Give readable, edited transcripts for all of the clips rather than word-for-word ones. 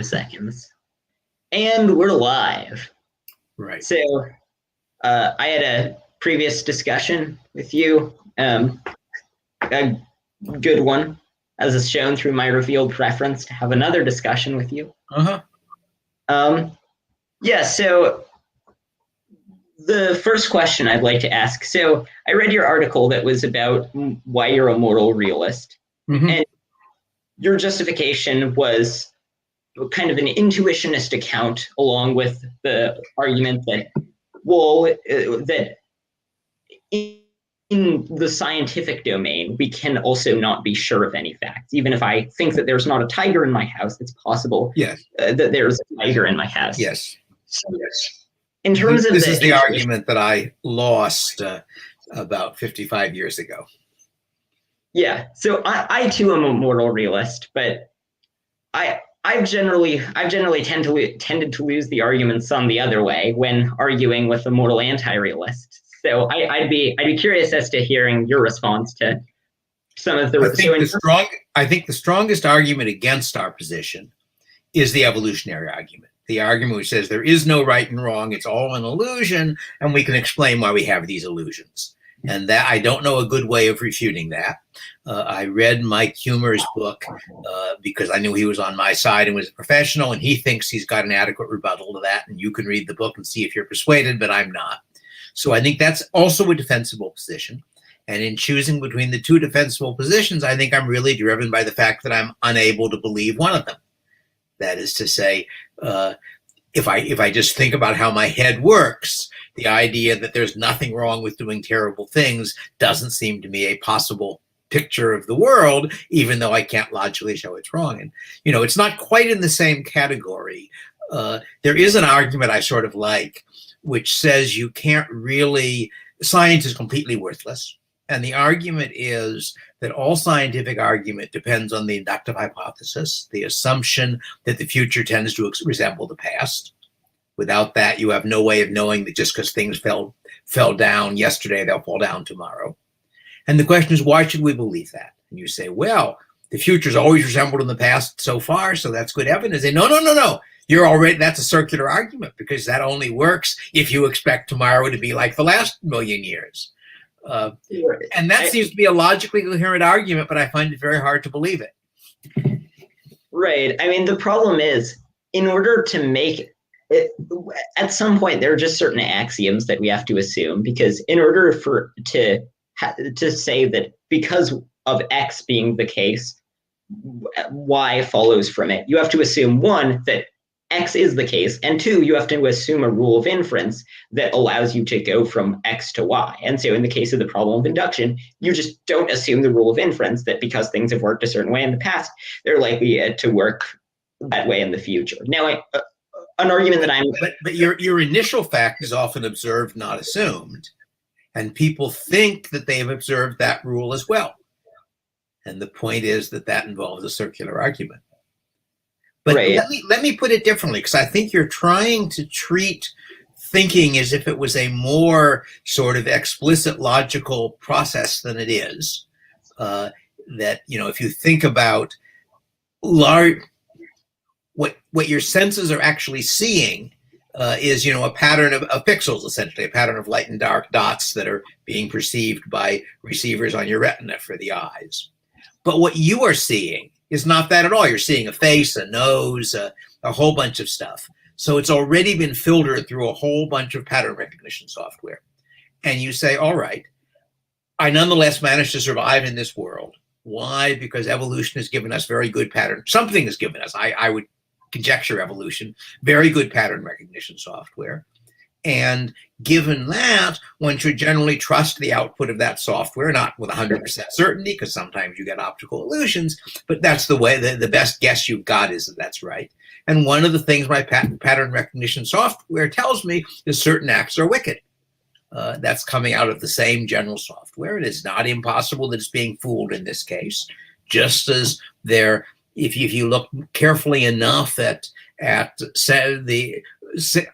Seconds. And we're live. Right. So I had a previous discussion with you, a good one, as is shown through my revealed preference to have another discussion with you. Yeah, so the first question I'd like to ask, so I read your article that was about why you're a moral realist, and your justification was kind of an intuitionist account, along with the argument that, well, that in the scientific domain, we can also not be sure of any facts. Even if I think that there's not a tiger in my house, it's possible that there's a tiger in my house. Yes. So, in terms of this is the argument that I lost about 55 years ago. Yeah. So I too am a moral realist, but I've generally tended to lose the arguments on the other way when arguing with a moral anti-realist. So I'd be curious as to hearing your response to some of the. I think the strongest argument against our position is the evolutionary argument. The argument which says there is no right and wrong, it's all an illusion, and we can explain why we have these illusions. And that I don't know a good way of refuting that. I read Mike Humer's book because I knew he was on my side and was a professional, and he thinks he's got an adequate rebuttal to that. And you can read the book and see if you're persuaded, but I'm not. So I think that's also a defensible position. And in choosing between the two defensible positions, I think I'm really driven by the fact that I'm unable to believe one of them. That is to say, if I just think about how my head works, the idea that there's nothing wrong with doing terrible things doesn't seem to me a possible picture of the world, even though I can't logically show it's wrong. And, it's not quite in the same category. There is an argument I sort of like, which says you can't really, science is completely worthless. And the argument is that all scientific argument depends on the inductive hypothesis, the assumption that the future tends to resemble the past. Without that, you have no way of knowing that just because things fell down yesterday, they'll fall down tomorrow. And the question is, why should we believe that? And you say, well, the future's always resembled in the past so far, so that's good evidence. They say, no. That's a circular argument, because that only works if you expect tomorrow to be like the last million years. And that seems to be a logically coherent argument, but I find it very hard to believe it. Right. I mean, the problem is, in order to make it, at some point, there are just certain axioms that we have to assume, because in order to say that because of X being the case, Y follows from it, you have to assume, one, that X is the case, and two, you have to assume a rule of inference that allows you to go from X to Y. And so in the case of the problem of induction, you just don't assume the rule of inference that because things have worked a certain way in the past, they're likely to work that way in the future. Now, an argument that I'm... But your initial fact is often observed, not assumed. And people think that they have observed that rule as well. And the point is that involves a circular argument. But right. let me put it differently, because I think you're trying to treat thinking as if it was a more sort of explicit logical process than it is. That, if you think about what your senses are actually seeing is, a pattern of pixels, essentially, a pattern of light and dark dots that are being perceived by receivers on your retina for the eyes. But what you are seeing is not that at all. You're seeing a face, a nose, a whole bunch of stuff. So it's already been filtered through a whole bunch of pattern recognition software. And you say, all right, I nonetheless managed to survive in this world. Why? Because evolution has given us very good pattern. Something has given us, I would conjecture evolution, very good pattern recognition software. And given that, one should generally trust the output of that software, not with 100% certainty, because sometimes you get optical illusions, but that's the way, the best guess you've got is that that's right. And one of the things my pattern recognition software tells me is certain acts are wicked. That's coming out of the same general software. It is not impossible that it's being fooled in this case, just as there, if you look carefully enough at the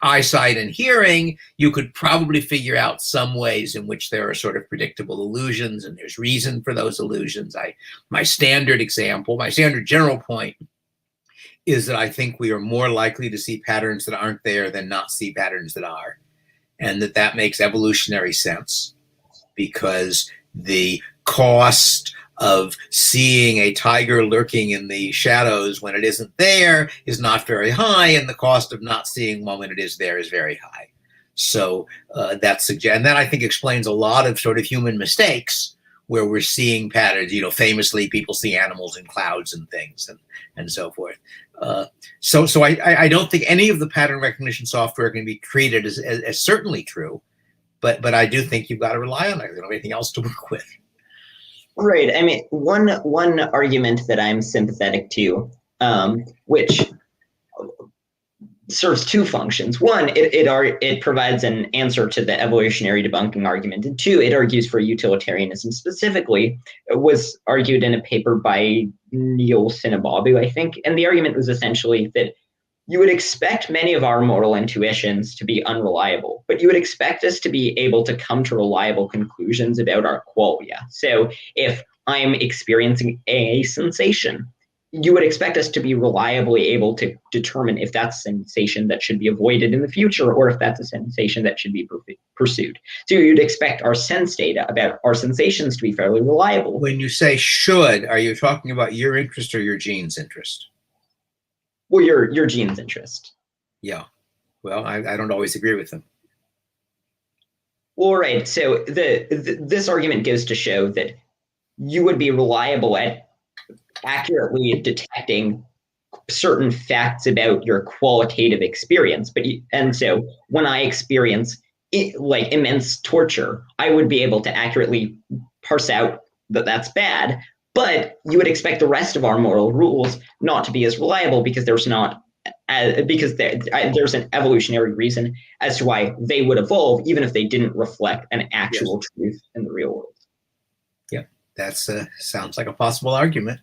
eyesight and hearing, you could probably figure out some ways in which there are sort of predictable illusions, and there's reason for those illusions. My standard example, my standard general point is that I think we are more likely to see patterns that aren't there than not see patterns that are. And that makes evolutionary sense because the cost of seeing a tiger lurking in the shadows when it isn't there is not very high, and the cost of not seeing one when it is there is very high. So and that I think explains a lot of sort of human mistakes where we're seeing patterns. Famously, people see animals in clouds and things, and so forth. So I don't think any of the pattern recognition software can be treated as certainly true, but I do think you've got to rely on it. There's not anything else to work with. Right. I mean, one argument that I'm sympathetic to, which serves two functions. One, it provides an answer to the evolutionary debunking argument, and two, it argues for utilitarianism. Specifically, it was argued in a paper by Neil Sinababu, I think, and the argument was essentially that you would expect many of our moral intuitions to be unreliable, but you would expect us to be able to come to reliable conclusions about our qualia. So if I'm experiencing a sensation, you would expect us to be reliably able to determine if that's a sensation that should be avoided in the future or if that's a sensation that should be pursued. So you'd expect our sense data about our sensations to be fairly reliable. When you say should, are you talking about your interest or your gene's interest? Well, your gene's interest. Yeah. Well, I don't always agree with them. Well, right. So this argument goes to show that you would be reliable at accurately detecting certain facts about your qualitative experience. And so when I experience immense torture, I would be able to accurately parse out that that's bad. But you would expect the rest of our moral rules not to be as reliable because there's an evolutionary reason as to why they would evolve, even if they didn't reflect an actual truth in the real world. Yeah, that sounds like a possible argument.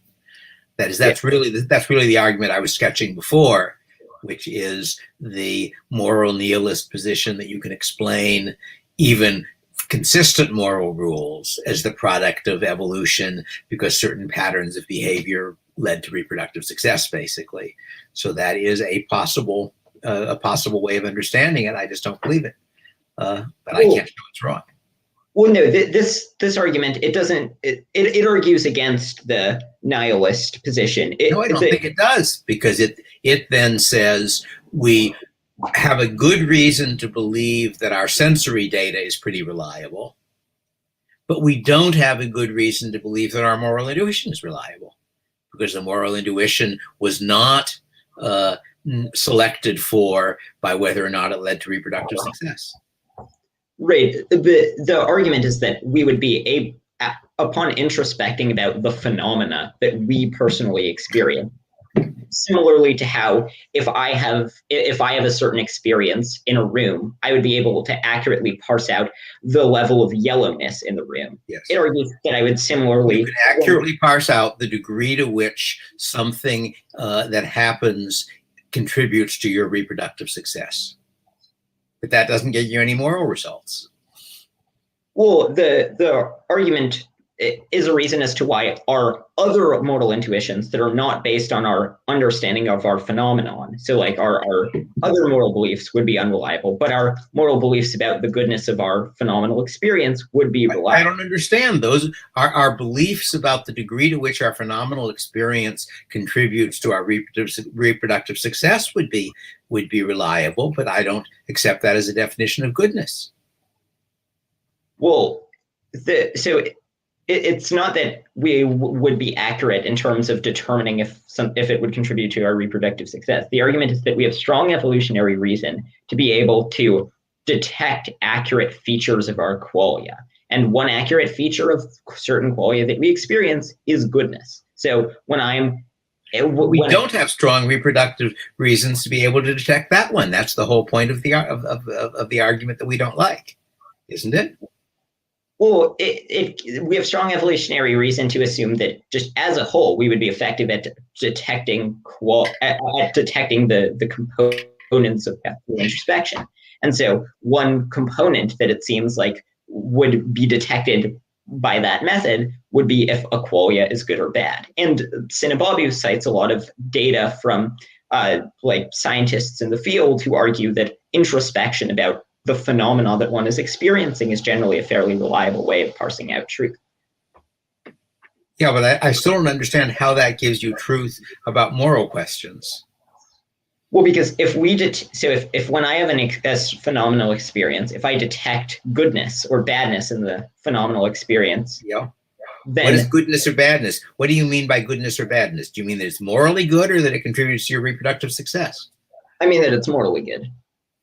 That's really the argument I was sketching before, which is the moral nihilist position that you can explain even consistent moral rules as the product of evolution because certain patterns of behavior led to reproductive success, basically. So that is a possible way of understanding it. I just don't believe it, but I can't show it's wrong. Well, no, this argument, it argues against the nihilist position. No, I don't think it does, because it then says we have a good reason to believe that our sensory data is pretty reliable, but we don't have a good reason to believe that our moral intuition is reliable, because the moral intuition was not selected for by whether or not it led to reproductive success. Right. The argument is that we would be upon introspecting about the phenomena that we personally experience, similarly to how if I have a certain experience in a room, I would be able to accurately parse out the level of yellowness in the room. Yes. It argues that I would similarly... You can accurately parse out the degree to which something that happens contributes to your reproductive success. But that doesn't get you any moral results. Well, the argument is a reason as to why our other moral intuitions that are not based on our understanding of our phenomenon, so like our other moral beliefs would be unreliable, but our moral beliefs about the goodness of our phenomenal experience would be reliable. I don't understand. Those are our beliefs about the degree to which our phenomenal experience contributes to our reproductive success would be reliable, but I don't accept that as a definition of goodness. Well, it's not that we would be accurate in terms of determining if it would contribute to our reproductive success. The argument is that we have strong evolutionary reason to be able to detect accurate features of our qualia. And one accurate feature of certain qualia that we experience is goodness. So we don't have strong reproductive reasons to be able to detect that one. That's the whole point of the argument that we don't like, isn't it? Well, we have strong evolutionary reason to assume that just as a whole, we would be effective at detecting the components of pathological introspection. And so one component that it seems like would be detected by that method would be if a qualia is good or bad. And Sinababu cites a lot of data from like scientists in the field who argue that introspection about the phenomena that one is experiencing is generally a fairly reliable way of parsing out truth. Yeah, but I still don't understand how that gives you truth about moral questions. Well, because if we if when I have a phenomenal experience, if I detect goodness or badness in the phenomenal experience, Yeah. then what is goodness or badness? What do you mean by goodness or badness? Do you mean that it's morally good or that it contributes to your reproductive success? I mean that it's morally good.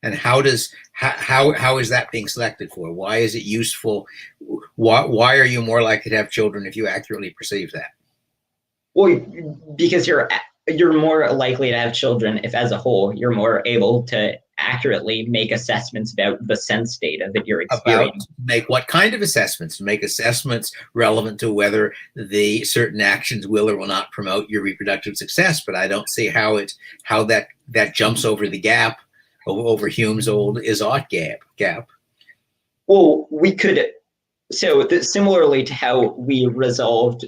And how is that being selected for? Why is it useful? Why are you more likely to have children if you accurately perceive that? Well, because you're more likely to have children if, as a whole, you're more able to accurately make assessments about the sense data that you're experiencing. Make what kind of assessments? Make assessments relevant to whether the certain actions will or will not promote your reproductive success. But I don't see how that jumps over the gap, over Hume's old is-ought gap. Well, we could. So similarly to how we evolved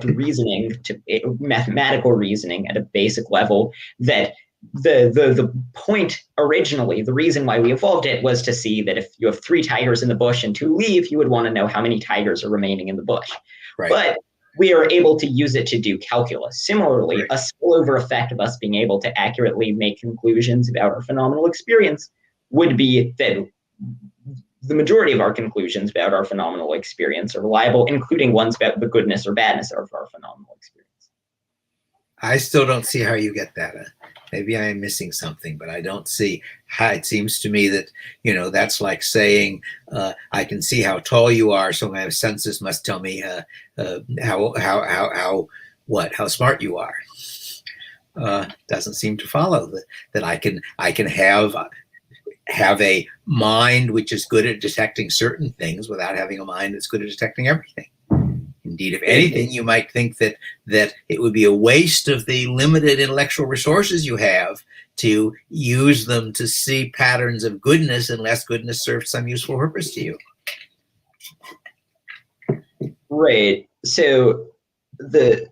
reasoning to mathematical reasoning at a basic level, that the point originally, the reason why we evolved it was to see that if you have 3 tigers in the bush and 2 leave, you would want to know how many tigers are remaining in the bush. Right. But we are able to use it to do calculus. Similarly, right. A spillover effect of us being able to accurately make conclusions about our phenomenal experience would be that the majority of our conclusions about our phenomenal experience are reliable, including ones about the goodness or badness of our phenomenal experience. I still don't see how you get that. Maybe I am missing something, but I don't see how. It seems to me that, that's like saying, I can see how tall you are, so my senses must tell me how smart you are. Doesn't seem to follow that I can have a mind which is good at detecting certain things without having a mind that's good at detecting everything. Indeed, if anything, you might think that it would be a waste of the limited intellectual resources you have to use them to see patterns of goodness unless goodness serves some useful purpose to you. Right. So the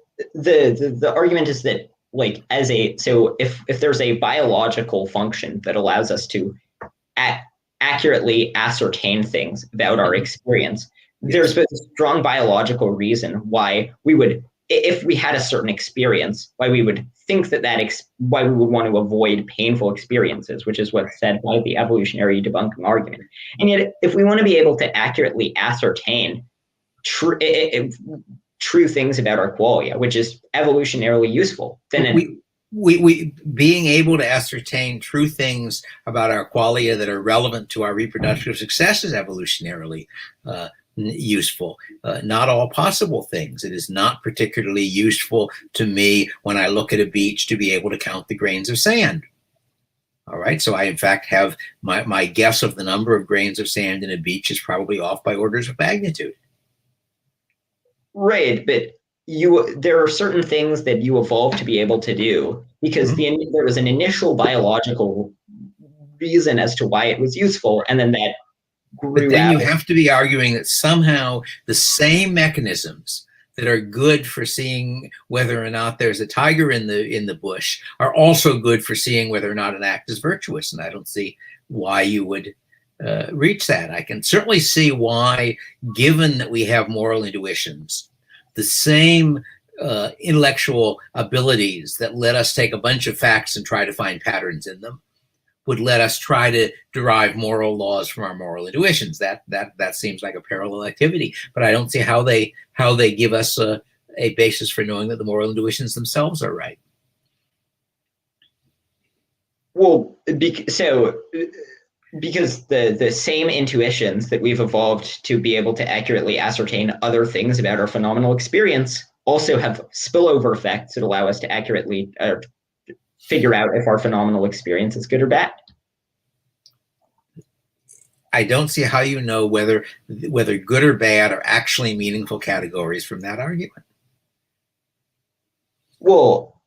argument is that, like, if there's a biological function that allows us to accurately ascertain things about our experience, there's a strong biological reason why we would, if we had a certain experience, why we would think why we would want to avoid painful experiences, which is what's said by the evolutionary debunking argument. And yet, if we want to be able to accurately ascertain true things about our qualia, which is evolutionarily useful, then we being able to ascertain true things about our qualia that are relevant to our reproductive success is evolutionarily useful. Not all possible things. It is not particularly useful to me when I look at a beach to be able to count the grains of sand. All right, so I in fact have my guess of the number of grains of sand in a beach is probably off by orders of magnitude. Right, but there are certain things that you evolved to be able to do because there was an initial biological reason as to why it was useful, and then that grew But then out. You have to be arguing that somehow the same mechanisms that are good for seeing whether or not there's a tiger in the bush are also good for seeing whether or not an act is virtuous, and I don't see why you would reach that. I can certainly see why, given that we have moral intuitions, the same intellectual abilities that let us take a bunch of facts and try to find patterns in them would let us try to derive moral laws from our moral intuitions. That seems like a parallel activity, but I don't see how they give us a basis for knowing that the moral intuitions themselves are right. Well, because the same intuitions that we've evolved to be able to accurately ascertain other things about our phenomenal experience also have spillover effects that allow us to accurately figure out if our phenomenal experience is good or bad. I don't see how you know whether good or bad are actually meaningful categories from that argument. Well,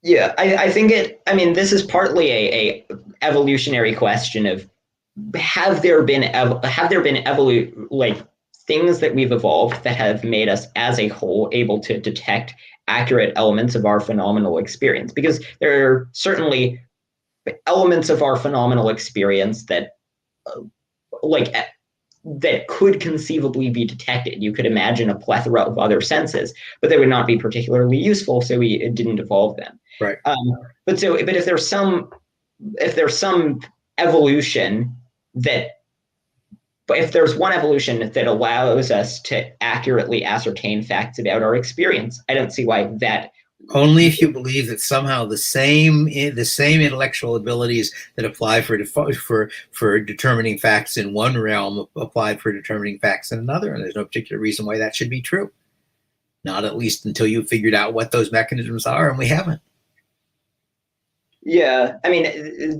yeah, I think this is partly a evolutionary question of like things that we've evolved that have made us as a whole able to detect accurate elements of our phenomenal experience? Because there are certainly elements of our phenomenal experience that like that could conceivably be detected. You could imagine a plethora of other senses, but they would not be particularly useful, so we didn't evolve them. Right. But if there's some evolution that, but if there's one evolution that allows us to accurately ascertain facts about our experience, I don't see why that. Only if you believe that somehow the same intellectual abilities that apply for determining facts in one realm apply for determining facts in another, and there's no particular reason why that should be true. Not at least until you've figured out what those mechanisms are, and we haven't. Yeah, I mean,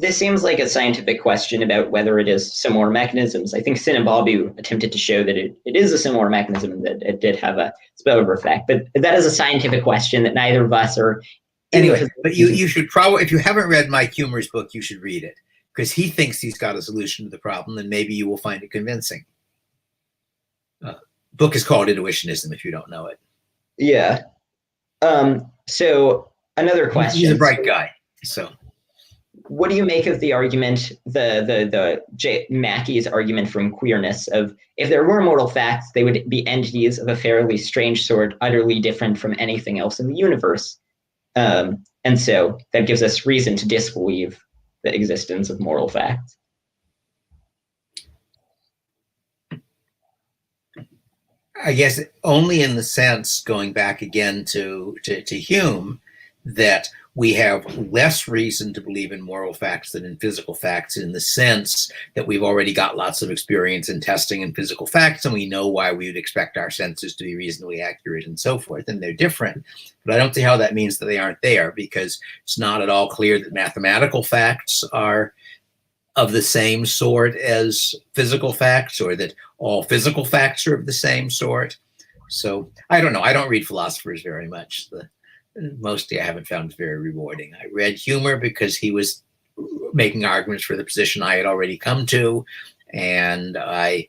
this seems like a scientific question about whether it is similar mechanisms. I think Sin and Babu attempted to show that it is a similar mechanism and that it did have a spillover effect. But that is a scientific question that neither of us are. Anyway, but you should probably, if you haven't read Mike Humer's book, you should read it, because he thinks he's got a solution to the problem, and maybe you will find it convincing. Book is called Intuitionism, if you don't know it. Yeah. So another question. He's a bright guy. So, what do you make of the argument, the Mackey's argument from queerness of, if there were mortal facts, they would be entities of a fairly strange sort, utterly different from anything else in the universe, and so that gives us reason to disbelieve the existence of mortal facts? I guess only in the sense, going back again to Hume, that we have less reason to believe in moral facts than in physical facts, in the sense that we've already got lots of experience in testing in physical facts, and we know why we would expect our senses to be reasonably accurate and so forth, and they're different. But I don't see how that means that they aren't there, because it's not at all clear that mathematical facts are of the same sort as physical facts, or that all physical facts are of the same sort. So I don't know. I don't read philosophers very much. Mostly I haven't found it very rewarding. I read Humer because he was making arguments for the position I had already come to, and I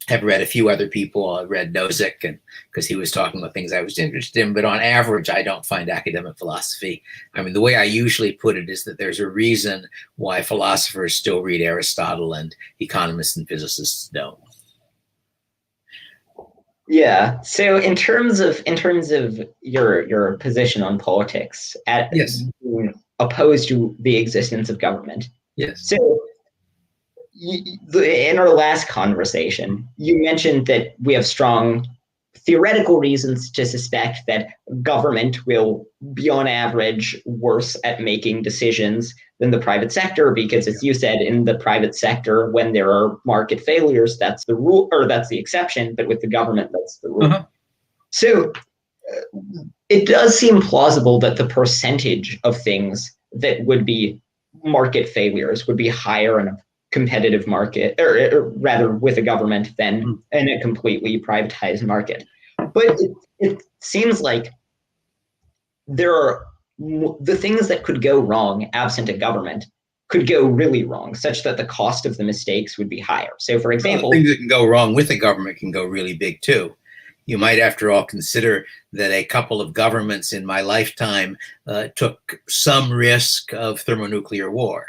have read a few other people. I read Nozick, and because he was talking about things I was interested in, but on average, I don't find academic philosophy. I mean, the way I usually put it is that there's a reason why philosophers still read Aristotle and economists and physicists don't. Yeah. So in terms of your position on politics, yes, opposed to the existence of government. Yes. So in our last conversation, you mentioned that we have strong theoretical reasons to suspect that government will be on average worse at making decisions than the private sector, because, as you said, in the private sector, when there are market failures, that's the rule, or that's the exception, but with the government, that's the rule. Uh-huh. So it does seem plausible that the percentage of things that would be market failures would be higher in a competitive market, or rather with a government, than in a completely privatized market. But it seems like there are the things that could go wrong absent a government could go really wrong, such that the cost of the mistakes would be higher. So, for example, things that can go wrong with a government can go really big too. You might, after all, consider that a couple of governments in my lifetime took some risk of thermonuclear war.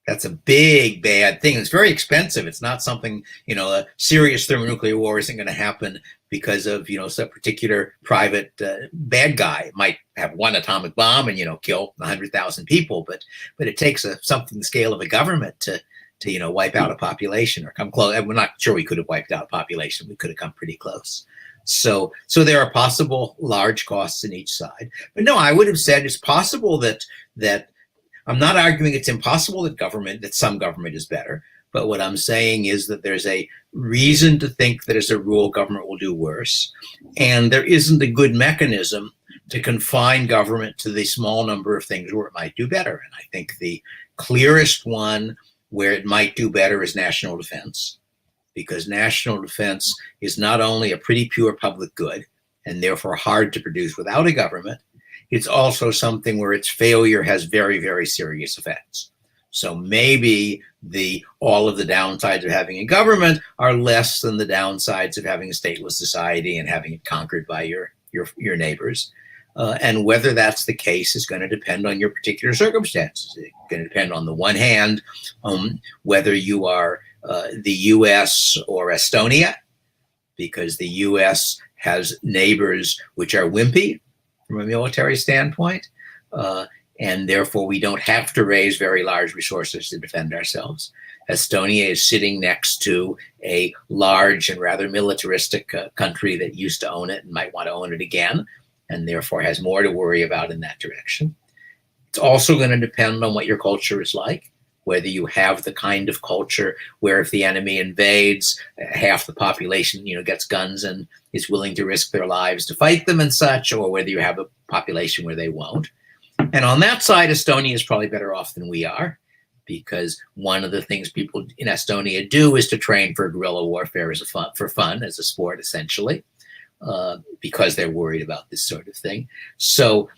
That's a big, bad thing. It's very expensive. It's not something, a serious thermonuclear war isn't going to happen because of, some particular private bad guy. It might have one atomic bomb and, kill 100,000 people, but it takes something the scale of a government to wipe out a population or come close. We're not sure we could have wiped out a population. We could have come pretty close. So there are possible large costs in each side. But no, I would have said it's possible that I'm not arguing it's impossible that some government is better, but what I'm saying is that there's a reason to think that as a rule, government will do worse. And there isn't a good mechanism to confine government to the small number of things where it might do better. And I think the clearest one where it might do better is national defense, because national defense is not only a pretty pure public good and therefore hard to produce without a government, it's also something where its failure has very, very serious effects. So maybe all of the downsides of having a government are less than the downsides of having a stateless society and having it conquered by your neighbors. And whether that's the case is going to depend on your particular circumstances. It's going to depend on the one hand, whether you are the U.S. or Estonia, because the U.S. has neighbors which are wimpy from a military standpoint, and therefore we don't have to raise very large resources to defend ourselves. Estonia is sitting next to a large and rather militaristic country that used to own it and might want to own it again, and therefore has more to worry about in that direction. It's also going to depend on what your culture is like, whether you have the kind of culture where if the enemy invades, half the population, gets guns and is willing to risk their lives to fight them and such, or whether you have a population where they won't. And on that side, Estonia is probably better off than we are, because one of the things people in Estonia do is to train for guerrilla warfare for fun, as a sport, essentially, because they're worried about this sort of thing. So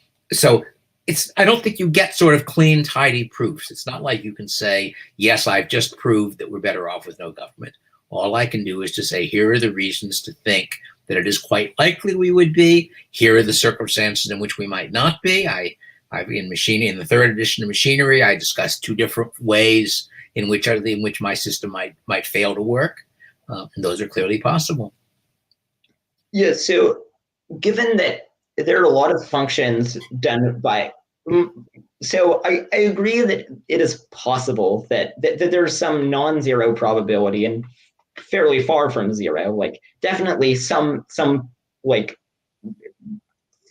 I don't think you get sort of clean, tidy proofs. It's not like you can say, yes, I've just proved that we're better off with no government. All I can do is to say, here are the reasons to think that it is quite likely we would be. Here are the circumstances in which we might not be. In the third edition of Machinery, I discussed 2 different ways in which my system might fail to work. And those are clearly possible. Yeah, so given that there are a lot of functions done by, so I agree that it is possible that there's some non-zero probability and fairly far from zero, like definitely some like,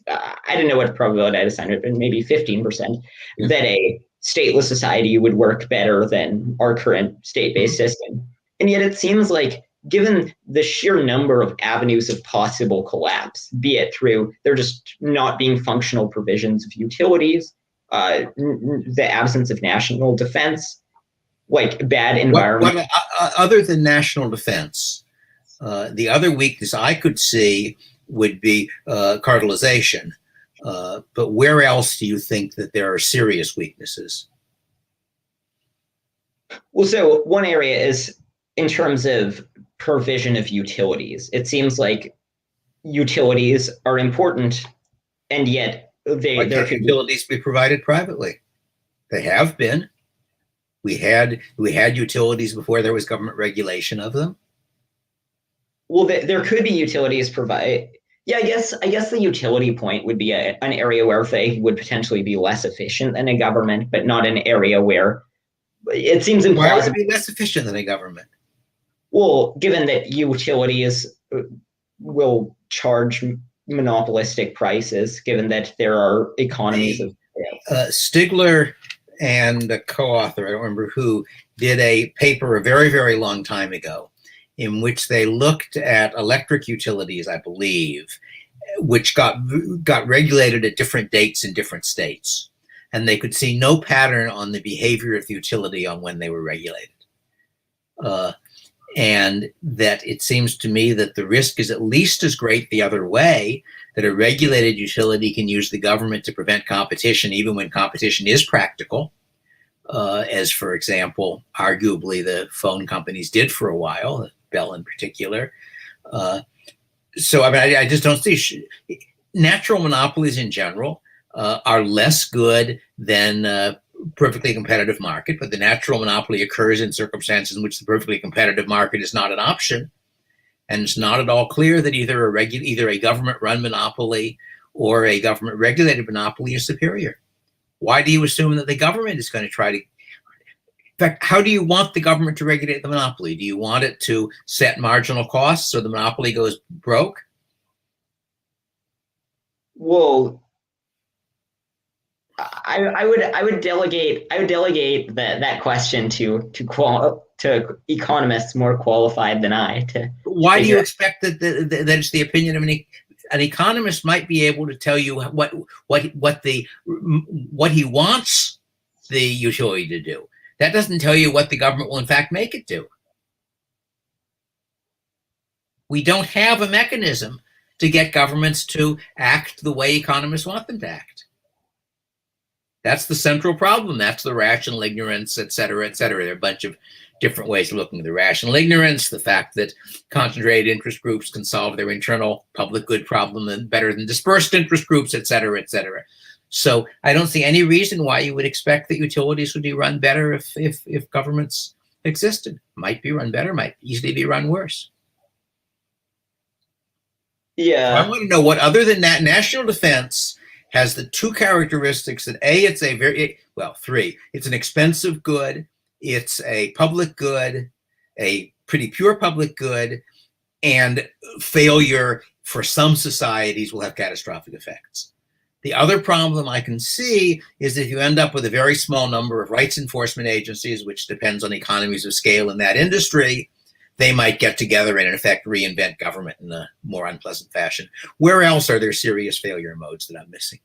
I don't know what probability I assigned it, but maybe 15% that a stateless society would work better than our current state-based system. And yet it seems like, given the sheer number of avenues of possible collapse, be it through there just not being functional provisions of utilities, the absence of national defense, like bad environment. Other than national defense, the other weakness I could see would be cartelization. But where else do you think that there are serious weaknesses? Well, so one area is in terms of provision of utilities. It seems like utilities are important, and yet there could utilities be provided privately. They have been. We had utilities before there was government regulation of them. Well, there could be utilities provided. Yeah, I guess the utility point would be an area where they would potentially be less efficient than a government, but not an area where it seems implausible. Why would it be less efficient than a government? Well, given that utilities will charge monopolistic prices, given that there are economies of Stigler and a co-author, I don't remember who, did a paper a very, very long time ago in which they looked at electric utilities, I believe, which got regulated at different dates in different states. And they could see no pattern on the behavior of the utility on when they were regulated. And that it seems to me that the risk is at least as great the other way, that a regulated utility can use the government to prevent competition, even when competition is practical, as, for example, arguably the phone companies did for a while, Bell in particular. So I mean, I just don't see natural monopolies in general are less good than perfectly competitive market, but the natural monopoly occurs in circumstances in which the perfectly competitive market is not an option. And it's not at all clear that either a government-run monopoly or a government-regulated monopoly is superior. Why do you assume that the government is going to try to... In fact, how do you want the government to regulate the monopoly? Do you want it to set marginal costs so the monopoly goes broke? Well, I would delegate that question to economists more qualified than I. Why do you expect that it's the opinion of an economist might be able to tell you what he wants the utility to do? That doesn't tell you what the government will in fact make it do. We don't have a mechanism to get governments to act the way economists want them to act. That's the central problem. That's the rational ignorance, et cetera, et cetera. There are a bunch of different ways of looking at the rational ignorance, the fact that concentrated interest groups can solve their internal public good problem better than dispersed interest groups, et cetera, et cetera. So I don't see any reason why you would expect that utilities would be run better if governments existed. Might be run better, might easily be run worse. Yeah. I want to know what, other than that, national defense has the two characteristics that it's a three. It's an expensive good, it's a public good, a pretty pure public good, and failure for some societies will have catastrophic effects. The other problem I can see is if you end up with a very small number of rights enforcement agencies, which depends on economies of scale in that industry, they might get together and in effect reinvent government in a more unpleasant fashion. Where else are there serious failure modes that I'm missing?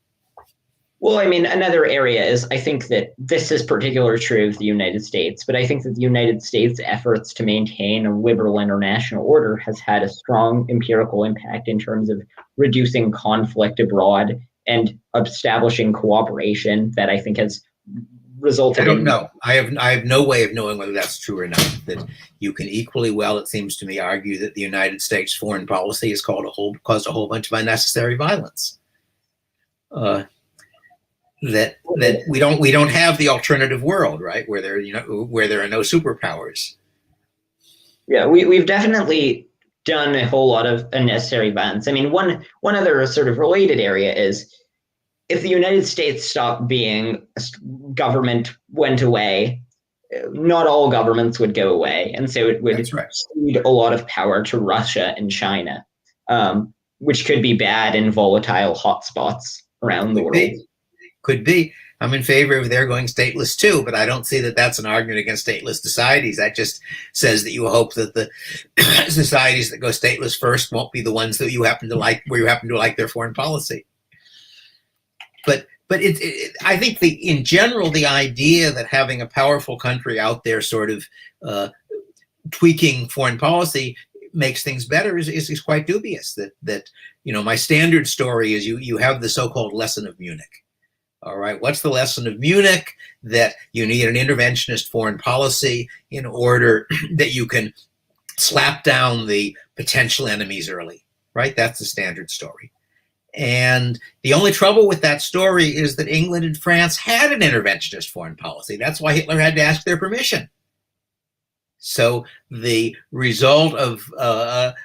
Well, I mean, another area is, I think that this is particularly true of the United States, but I think that the United States' efforts to maintain a liberal international order has had a strong empirical impact in terms of reducing conflict abroad and establishing cooperation that I think has resulted I don't know. I have no way of knowing whether that's true or not. That you can equally well, it seems to me, argue that the United States foreign policy has caused a whole bunch of unnecessary violence. That we don't have the alternative world, right? Where there are no superpowers. Yeah, we've definitely done a whole lot of unnecessary violence. I mean, one other sort of related area is, if the United States stopped being government, went away, not all governments would go away. And so it would cede a lot of power to Russia and China, which could be bad in volatile hotspots around the world. Could be. I'm in favor of their going stateless too, but I don't see that that's an argument against stateless societies. That just says that you hope that the societies that go stateless first won't be the ones that you happen to like, where you happen to like their foreign policy. But I think in general, the idea that having a powerful country out there sort of tweaking foreign policy makes things better is quite dubious. That my standard story is you have the so-called lesson of Munich. All right, what's the lesson of Munich? That you need an interventionist foreign policy in order that you can slap down the potential enemies early, right? That's the standard story. And the only trouble with that story is that England and France had an interventionist foreign policy. That's why Hitler had to ask their permission. So the result of that,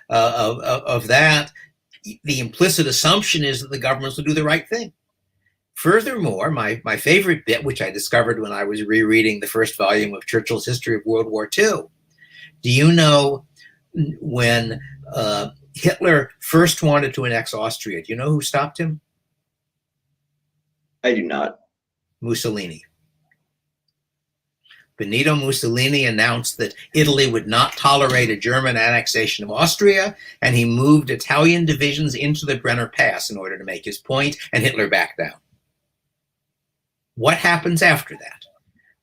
the implicit assumption is that the governments will do the right thing. Furthermore, my favorite bit, which I discovered when I was rereading the first volume of Churchill's History of World War II, do you know when Hitler first wanted to annex Austria, do you know who stopped him? I do not. Mussolini. Benito Mussolini announced that Italy would not tolerate a German annexation of Austria, and he moved Italian divisions into the Brenner Pass in order to make his point, and Hitler backed down. What happens after that?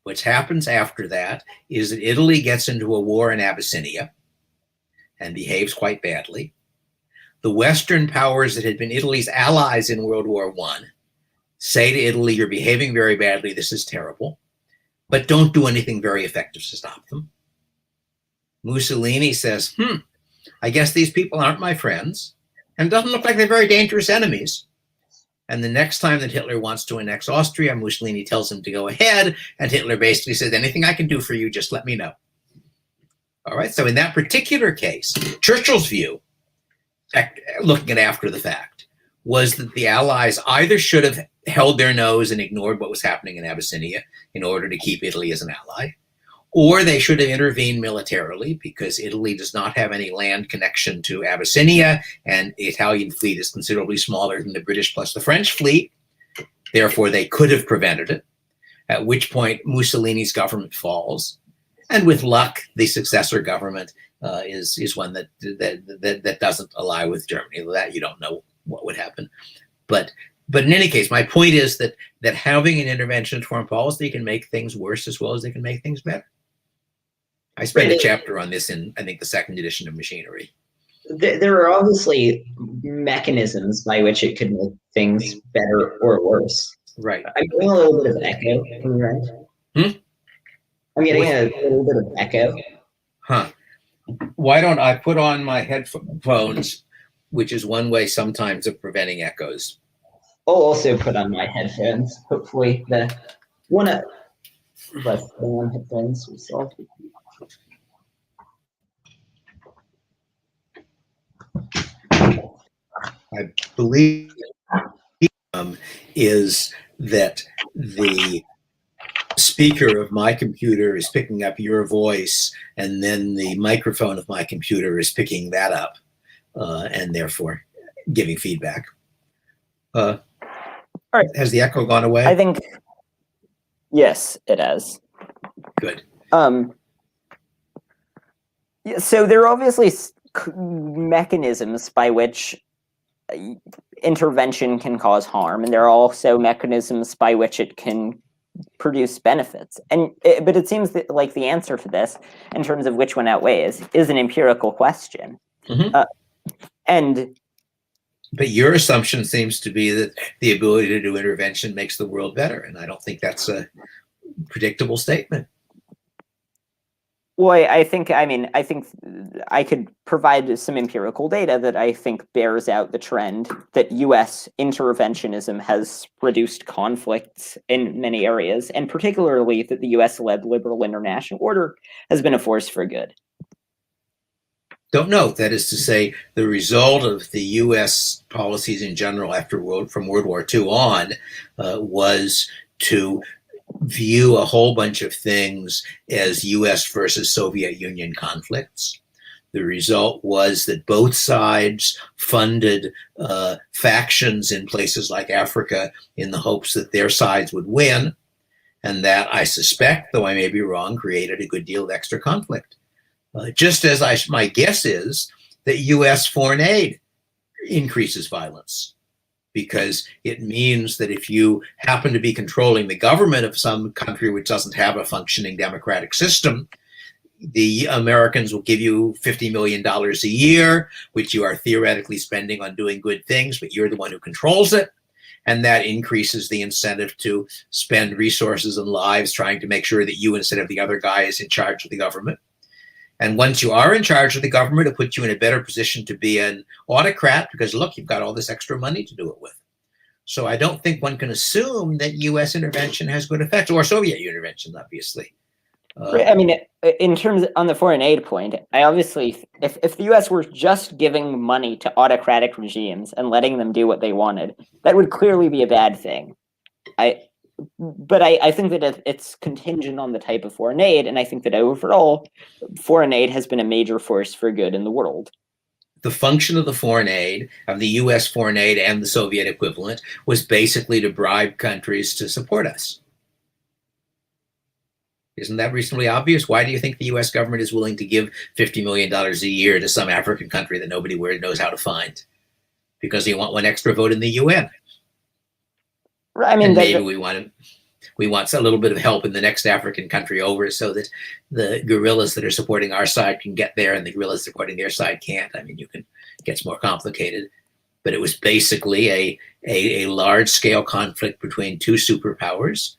What happens after that is that Italy gets into a war in Abyssinia and behaves quite badly. The Western powers that had been Italy's allies in World War I say to Italy, you're behaving very badly, this is terrible, but don't do anything very effective to stop them. Mussolini says, I guess these people aren't my friends, and it doesn't look like they're very dangerous enemies. And the next time that Hitler wants to annex Austria, Mussolini tells him to go ahead, and Hitler basically says, anything I can do for you, just let me know. All right, so in that particular case, Churchill's view, looking at after the fact, was that the Allies either should have held their nose and ignored what was happening in Abyssinia in order to keep Italy as an ally, or they should have intervened militarily because Italy does not have any land connection to Abyssinia, and the Italian fleet is considerably smaller than the British plus the French fleet. Therefore, they could have prevented it, at which point Mussolini's government falls. And with luck, the successor government is one that doesn't ally with Germany. That you don't know what would happen. But in any case, my point is that having an interventionist foreign policy can make things worse as well as they can make things better. I spent a chapter on this in, I think, the second edition of Machinery. There are obviously mechanisms by which it could make things better or worse. Right. I'm getting a little bit of echo from your end. Hmm? I'm getting a little bit of echo. Huh. Why don't I put on my headphones, which is one way sometimes of preventing echoes. I'll also put on my headphones. Hopefully the one of less than one headphones will solve. I believe is that the speaker of my computer is picking up your voice, and then the microphone of my computer is picking that up, and therefore giving feedback. All right. Has the echo gone away? I think yes, it has. Good. So there are obviously mechanisms by which intervention can cause harm, and there are also mechanisms by which it can produce benefits. But it seems that, like, the answer to this, in terms of which one outweighs, is an empirical question. Mm-hmm. But your assumption seems to be that the ability to do intervention makes the world better, and I don't think that's a predictable statement. Well, I think I could provide some empirical data that I think bears out the trend that U.S. interventionism has reduced conflicts in many areas, and particularly that the U.S.-led liberal international order has been a force for good. Don't know. That is to say, the result of the U.S. policies in general from World War II on was to view a whole bunch of things as U.S. versus Soviet Union conflicts. The result was that both sides funded factions in places like Africa in the hopes that their sides would win, and that, I suspect, though I may be wrong, created a good deal of extra conflict. Just as my guess is that U.S. foreign aid increases violence, because it means that if you happen to be controlling the government of some country which doesn't have a functioning democratic system, the Americans will give you $50 million a year, which you are theoretically spending on doing good things, but you're the one who controls it. And that increases the incentive to spend resources and lives trying to make sure that you, instead of the other guy, is in charge of the government. And once you are in charge of the government, it puts you in a better position to be an autocrat because, look, you've got all this extra money to do it with. So I don't think one can assume that U.S. intervention has good effects, or Soviet intervention, obviously. I mean, in terms on the foreign aid point, I obviously, if the U.S. were just giving money to autocratic regimes and letting them do what they wanted, that would clearly be a bad thing. But I think that it's contingent on the type of foreign aid, and I think that overall, foreign aid has been a major force for good in the world. The function of the foreign aid, of the U.S. foreign aid and the Soviet equivalent, was basically to bribe countries to support us. Isn't that reasonably obvious? Why do you think the U.S. government is willing to give $50 million a year to some African country that nobody knows how to find? Because you want one extra vote in the UN. I mean, and maybe we want a little bit of help in the next African country over so that the guerrillas that are supporting our side can get there and the guerrillas supporting their side can't. I mean, it gets more complicated. But it was basically a large-scale conflict between two superpowers.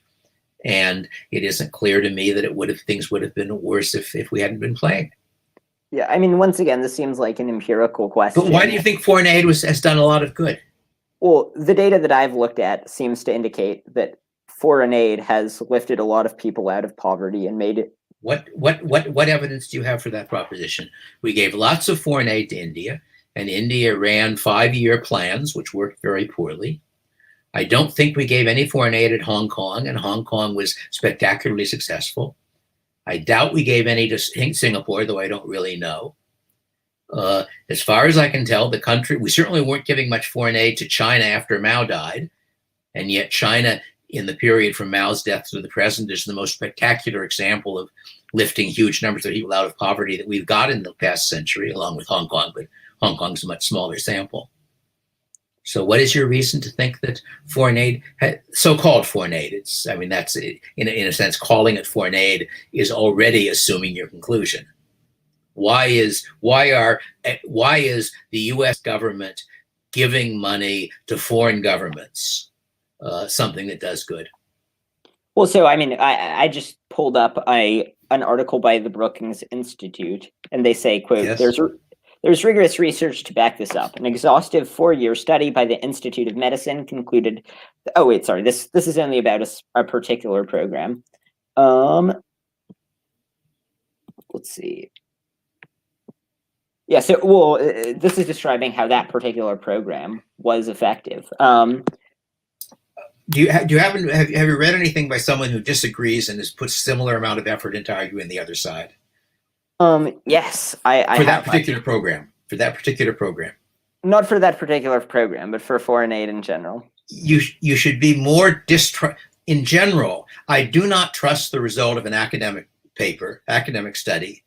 And it isn't clear to me that things would have been worse if we hadn't been playing. Yeah, I mean, once again, this seems like an empirical question. But why do you think foreign aid has done a lot of good? Well, the data that I've looked at seems to indicate that foreign aid has lifted a lot of people out of poverty and made it. What evidence do you have for that proposition? We gave lots of foreign aid to India, and India ran 5-year plans, which worked very poorly. I don't think we gave any foreign aid at Hong Kong, and Hong Kong was spectacularly successful. I doubt we gave any to Singapore, though I don't really know. As far as I can tell, we certainly weren't giving much foreign aid to China after Mao died, and yet China, in the period from Mao's death to the present, is the most spectacular example of lifting huge numbers of people out of poverty that we've got in the past century, along with Hong Kong, but Hong Kong's a much smaller sample. So what is your reason to think that foreign aid, so-called foreign aid, that's in a sense, calling it foreign aid is already assuming your conclusion. Why is the U.S. government giving money to foreign governments something that does good. Well, so I mean, I just pulled up an article by the Brookings Institute, and they say, quote, Yes. There's rigorous research to back this up. An exhaustive 4-year study by the Institute of Medicine concluded. Oh wait, sorry. This is only about a particular program. Let's see. Yeah. So, well, this is describing how that particular program was effective. Do you have you read anything by someone who disagrees and has put similar amount of effort into arguing the other side? Yes, I for that have. particular program. For that particular program. Not for that particular program, but for foreign aid in general. You should be more in general. I do not trust the result of an academic paper, academic study,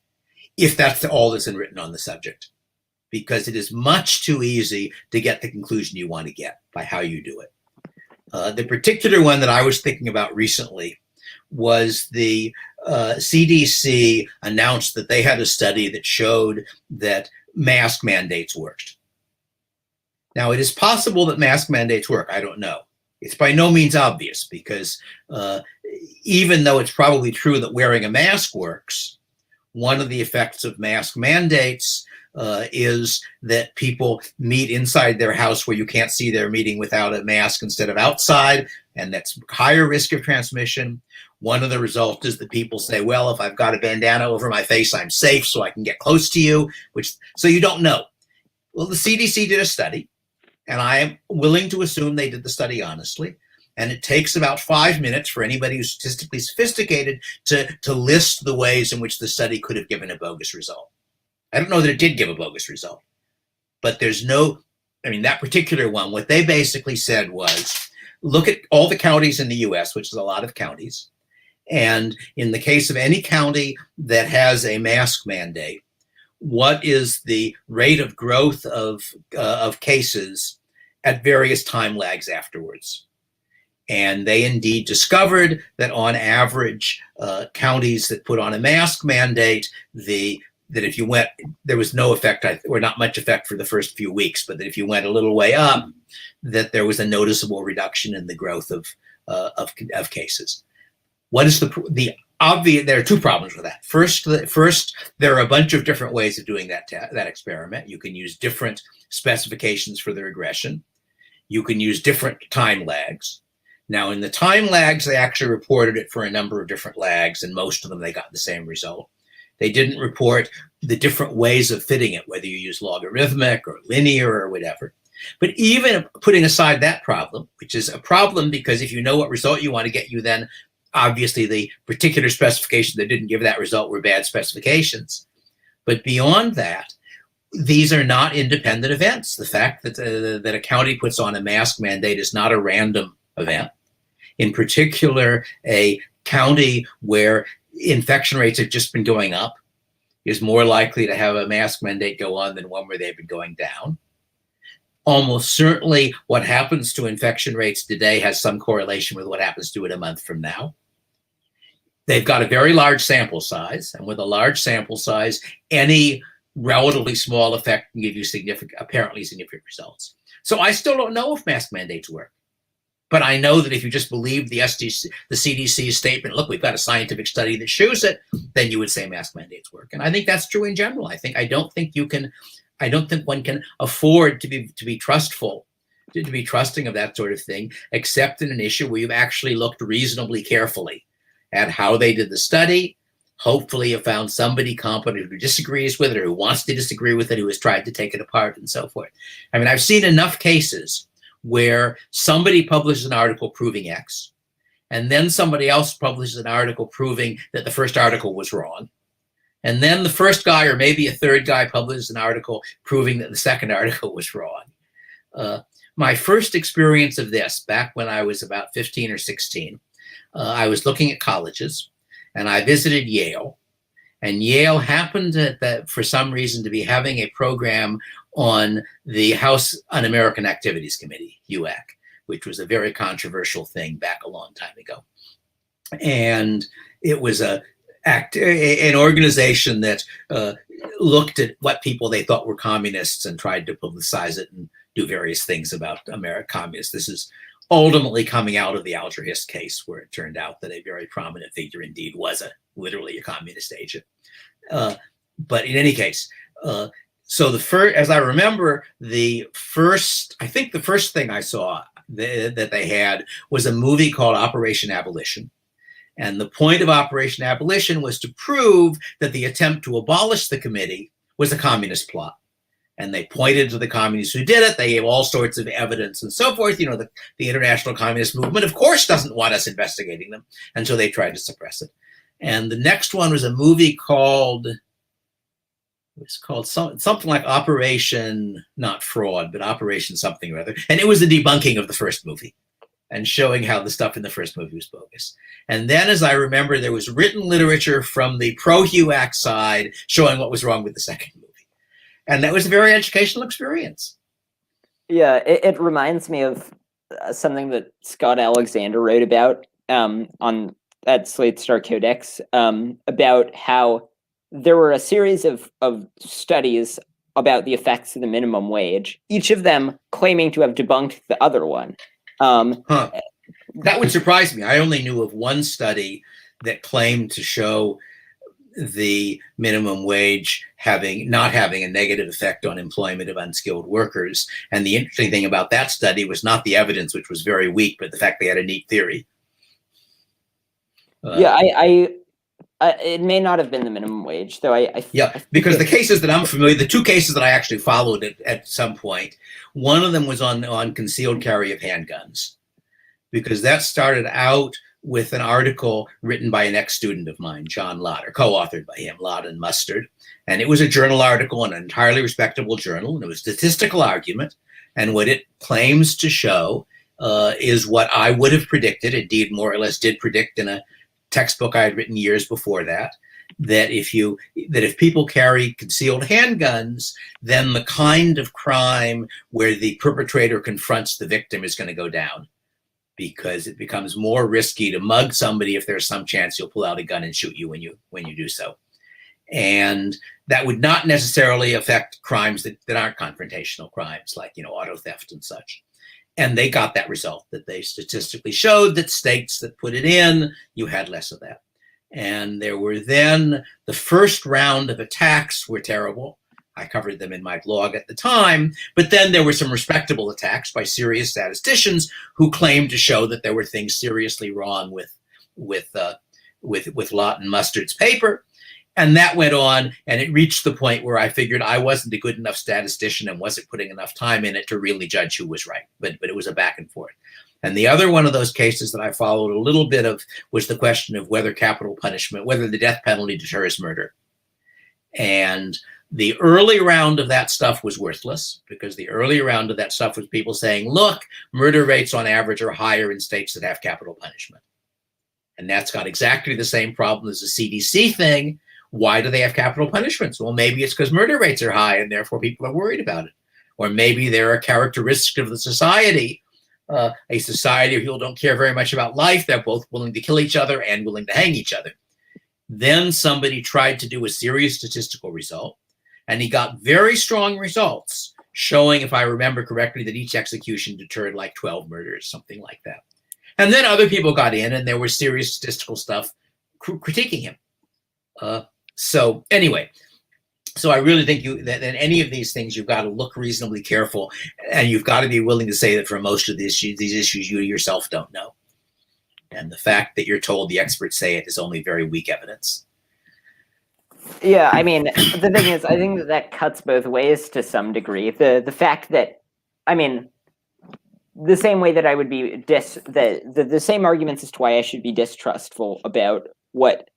if that's all that's written on the subject, because it is much too easy to get the conclusion you want to get by how you do it. The particular one that I was thinking about recently was the CDC announced that they had a study that showed that mask mandates worked. Now, it is possible that mask mandates work. I don't know. It's by no means obvious, because even though it's probably true that wearing a mask works, one of the effects of mask mandates is that people meet inside their house where you can't see they're meeting without a mask instead of outside, and that's higher risk of transmission. One of the results is that people say, well, if I've got a bandana over my face, I'm safe, so I can get close to you, so you don't know. Well, the CDC did a study, and I am willing to assume they did the study honestly. And it takes about 5 minutes for anybody who's statistically sophisticated to list the ways in which the study could have given a bogus result. I don't know that it did give a bogus result, but that particular one, what they basically said was, look at all the counties in the US, which is a lot of counties. And in the case of any county that has a mask mandate, what is the rate of growth of cases at various time lags afterwards? And they indeed discovered that on average, counties that put on a mask mandate, that if you went, there was no effect, or not much effect for the first few weeks, but that if you went a little way up, that there was a noticeable reduction in the growth of cases. What is the obvious? There are two problems with that. First, there are a bunch of different ways of doing that experiment. You can use different specifications for the regression. You can use different time lags. Now, in the time lags, they actually reported it for a number of different lags, and most of them, they got the same result. They didn't report the different ways of fitting it, whether you use logarithmic or linear or whatever. But even putting aside that problem, which is a problem because if you know what result you want to get, you then, obviously the particular specifications that didn't give that result were bad specifications. But beyond that, these are not independent events. The fact that a county puts on a mask mandate is not a random event. In particular, a county where infection rates have just been going up is more likely to have a mask mandate go on than one where they've been going down. Almost certainly what happens to infection rates today has some correlation with what happens to it a month from now. They've got a very large sample size, and with a large sample size, any relatively small effect can give you apparently significant results. So I still don't know if mask mandates work. But I know that if you just believe the CDC's statement, look, we've got a scientific study that shows it, then you would say mask mandates work. And I think that's true in general. I don't think one can afford to be trustful, to be trusting of that sort of thing, except in an issue where you've actually looked reasonably carefully at how they did the study. Hopefully you found somebody competent who disagrees with it or who wants to disagree with it, who has tried to take it apart and so forth. I mean, I've seen enough cases where somebody publishes an article proving X, and then somebody else publishes an article proving that the first article was wrong. And then the first guy, or maybe a third guy, publishes an article proving that the second article was wrong. My first experience of this, back when I was about 15 or 16, I was looking at colleges, and I visited Yale. And Yale happened for some reason to be having a program on the House Un-American Activities Committee, HUAC, which was a very controversial thing back a long time ago. And it was an organization that looked at what people they thought were communists and tried to publicize it and do various things about American communists. This is ultimately coming out of the Alger Hiss case, where it turned out that a very prominent figure indeed was literally a communist agent. But in any case, so as I remember, I think the first thing I saw that they had was a movie called Operation Abolition. And the point of Operation Abolition was to prove that the attempt to abolish the committee was a communist plot. And they pointed to the communists who did it. They gave all sorts of evidence and so forth. The International Communist Movement, of course, doesn't want us investigating them. And so they tried to suppress it. And the next one was a movie called something like Operation, not Fraud, but Operation something or other. And it was the debunking of the first movie and showing how the stuff in the first movie was bogus. And then, as I remember, there was written literature from the pro-HUAC side showing what was wrong with the second movie. And that was a very educational experience. Yeah, it reminds me of something that Scott Alexander wrote about at Slate Star Codex about how there were a series of studies about the effects of the minimum wage, each of them claiming to have debunked the other one. That would surprise me. I only knew of one study that claimed to show the minimum wage not having a negative effect on employment of unskilled workers. And the interesting thing about that study was not the evidence, which was very weak, but the fact they had a neat theory. It may not have been the minimum wage, though. Because the cases that I'm familiar, the two cases that I actually followed at some point, one of them was on concealed carry of handguns, because that started out with an article written by an ex-student of mine, John Lott, or co-authored by him, Lott and Mustard. And it was a journal article, an entirely respectable journal, and it was a statistical argument. And what it claims to show is what I would have predicted, indeed more or less did predict in a textbook I had written years before that if people carry concealed handguns, then the kind of crime where the perpetrator confronts the victim is going to go down, because it becomes more risky to mug somebody if there's some chance you'll pull out a gun and shoot you when you do so. And that would not necessarily affect crimes that aren't confrontational crimes, like auto theft and such. And they got that result, that they statistically showed that states that put it in, you had less of that. And there were then the first round of attacks were terrible. I covered them in my blog at the time, but then there were some respectable attacks by serious statisticians who claimed to show that there were things seriously wrong with Lott and Mustard's paper. And that went on, and it reached the point where I figured I wasn't a good enough statistician and wasn't putting enough time in it to really judge who was right. But it was a back and forth. And the other one of those cases that I followed a little bit of was the question of whether the death penalty deters murder. And the early round of that stuff was worthless, because the early round of that stuff was people saying, look, murder rates on average are higher in states that have capital punishment. And that's got exactly the same problem as the CDC thing. Why do they have capital punishments? Well, maybe it's because murder rates are high and therefore people are worried about it. Or maybe they're a characteristic of the society, a society where people don't care very much about life. They're both willing to kill each other and willing to hang each other. Then somebody tried to do a serious statistical result, and he got very strong results showing, if I remember correctly, that each execution deterred like 12 murders, something like that. And then other people got in, and there was serious statistical stuff critiquing him. So anyway, so I really think that in any of these things, you've got to look reasonably careful, and you've got to be willing to say that for most of these issues, you yourself don't know. And the fact that you're told the experts say it is only very weak evidence. Yeah, I mean, the thing is, I think that cuts both ways to some degree. The fact that, I mean, the same way that I would be the same arguments as to why I should be distrustful about what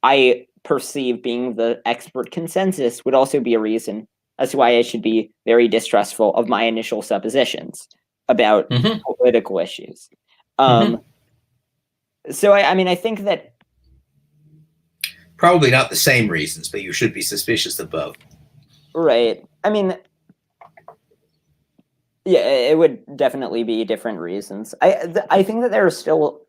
I perceive being the expert consensus would also be a reason as to why I should be very distrustful of my initial suppositions about political issues. So I mean, I think that probably not the same reasons, but you should be suspicious of both. Right. I mean, yeah, it would definitely be different reasons. I think that there are still,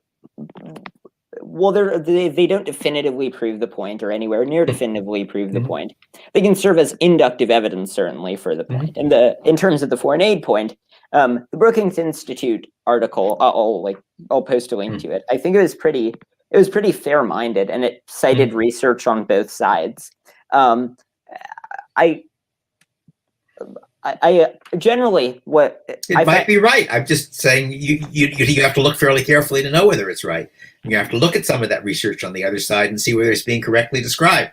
well, they don't definitively prove the point or anywhere near definitively prove the point. They can serve as inductive evidence, certainly, for the point. And in terms of the foreign aid point, The Brookings Institute article, I'll post a link to it. I think it was pretty fair-minded, and it cited research on both sides. I generally it might be right. I'm just saying you have to look fairly carefully to know whether it's right. You have to look at some of that research on the other side and see whether it's being correctly described.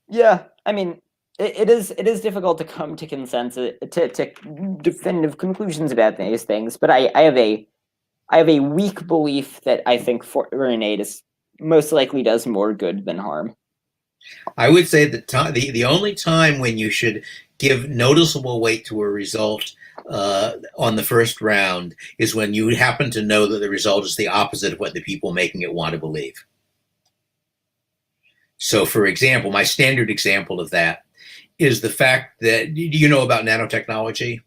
Yeah, I mean, it is difficult to come to consensus to definitive conclusions about these things, but I have a weak belief that I think foreign aid is most likely does more good than harm. I would say that the only time when you should give noticeable weight to a result on the first round is when you happen to know that the result is the opposite of what the people making it want to believe. So, for example, my standard example of that is the fact that, do you know about nanotechnology?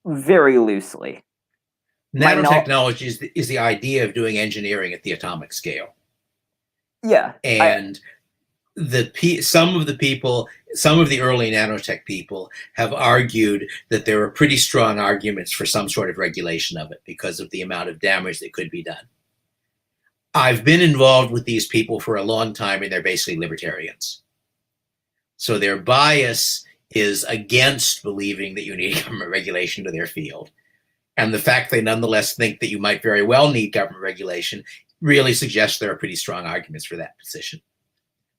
Very loosely. Nanotechnology is the idea of doing engineering at the atomic scale. Yeah. And some of the early nanotech people have argued that there are pretty strong arguments for some sort of regulation of it because of the amount of damage that could be done. I've been involved with these people for a long time, and they're basically libertarians. So their bias is against believing that you need government regulation to their field. And the fact they nonetheless think that you might very well need government regulation really suggests there are pretty strong arguments for that position.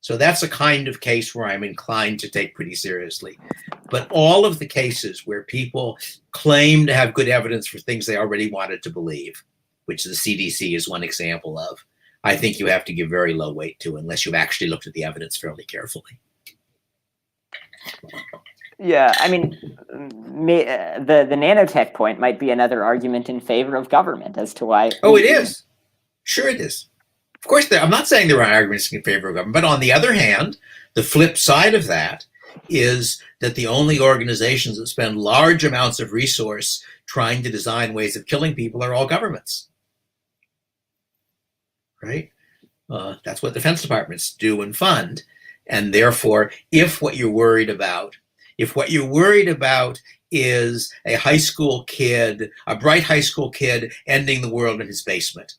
So that's a kind of case where I'm inclined to take pretty seriously. But all of the cases where people claim to have good evidence for things they already wanted to believe, which the CDC is one example of, I think you have to give very low weight to unless you've actually looked at the evidence fairly carefully. Yeah, I mean, the nanotech point might be another argument in favor of government as to why. Oh, it is. Sure it is. Of course, I'm not saying there are arguments in favor of government, but on the other hand, the flip side of that is that the only organizations that spend large amounts of resource trying to design ways of killing people are all governments. Right? That's what defense departments do and fund. And therefore, if what you're worried about is a high school kid, a bright high school kid ending the world in his basement,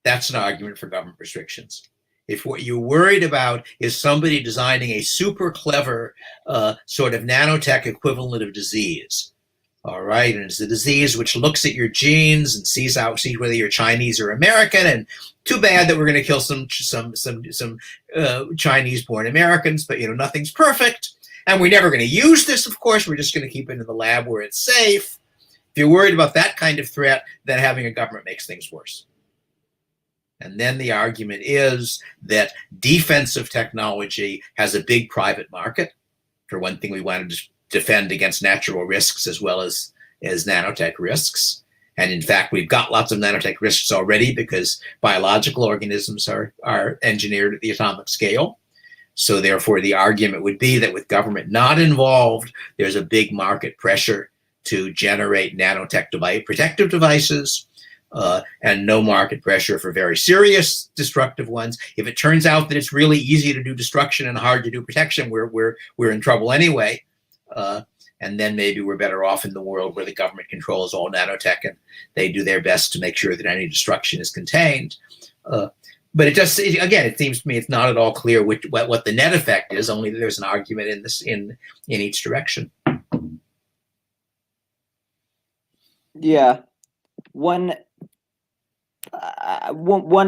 that's an argument for government restrictions. If what you're worried about is somebody designing a super clever sort of nanotech equivalent of disease, all right, and it's a disease which looks at your genes and sees whether you're Chinese or American, and too bad that we're going to kill some Chinese-born Americans, but nothing's perfect, and we're never going to use this. Of course, we're just going to keep it in the lab where it's safe. If you're worried about that kind of threat, then having a government makes things worse. And then the argument is that defensive technology has a big private market. For one thing, we want to defend against natural risks as well as nanotech risks. And in fact, we've got lots of nanotech risks already because biological organisms are engineered at the atomic scale. So therefore, the argument would be that with government not involved, there's a big market pressure to generate nanotech protective devices, and no market pressure for very serious destructive ones. If it turns out that it's really easy to do destruction and hard to do protection, we're in trouble anyway. And then maybe we're better off in the world where the government controls all nanotech and they do their best to make sure that any destruction is contained. But it seems to me it's not at all clear what the net effect is, only that there's an argument in each direction. Yeah. One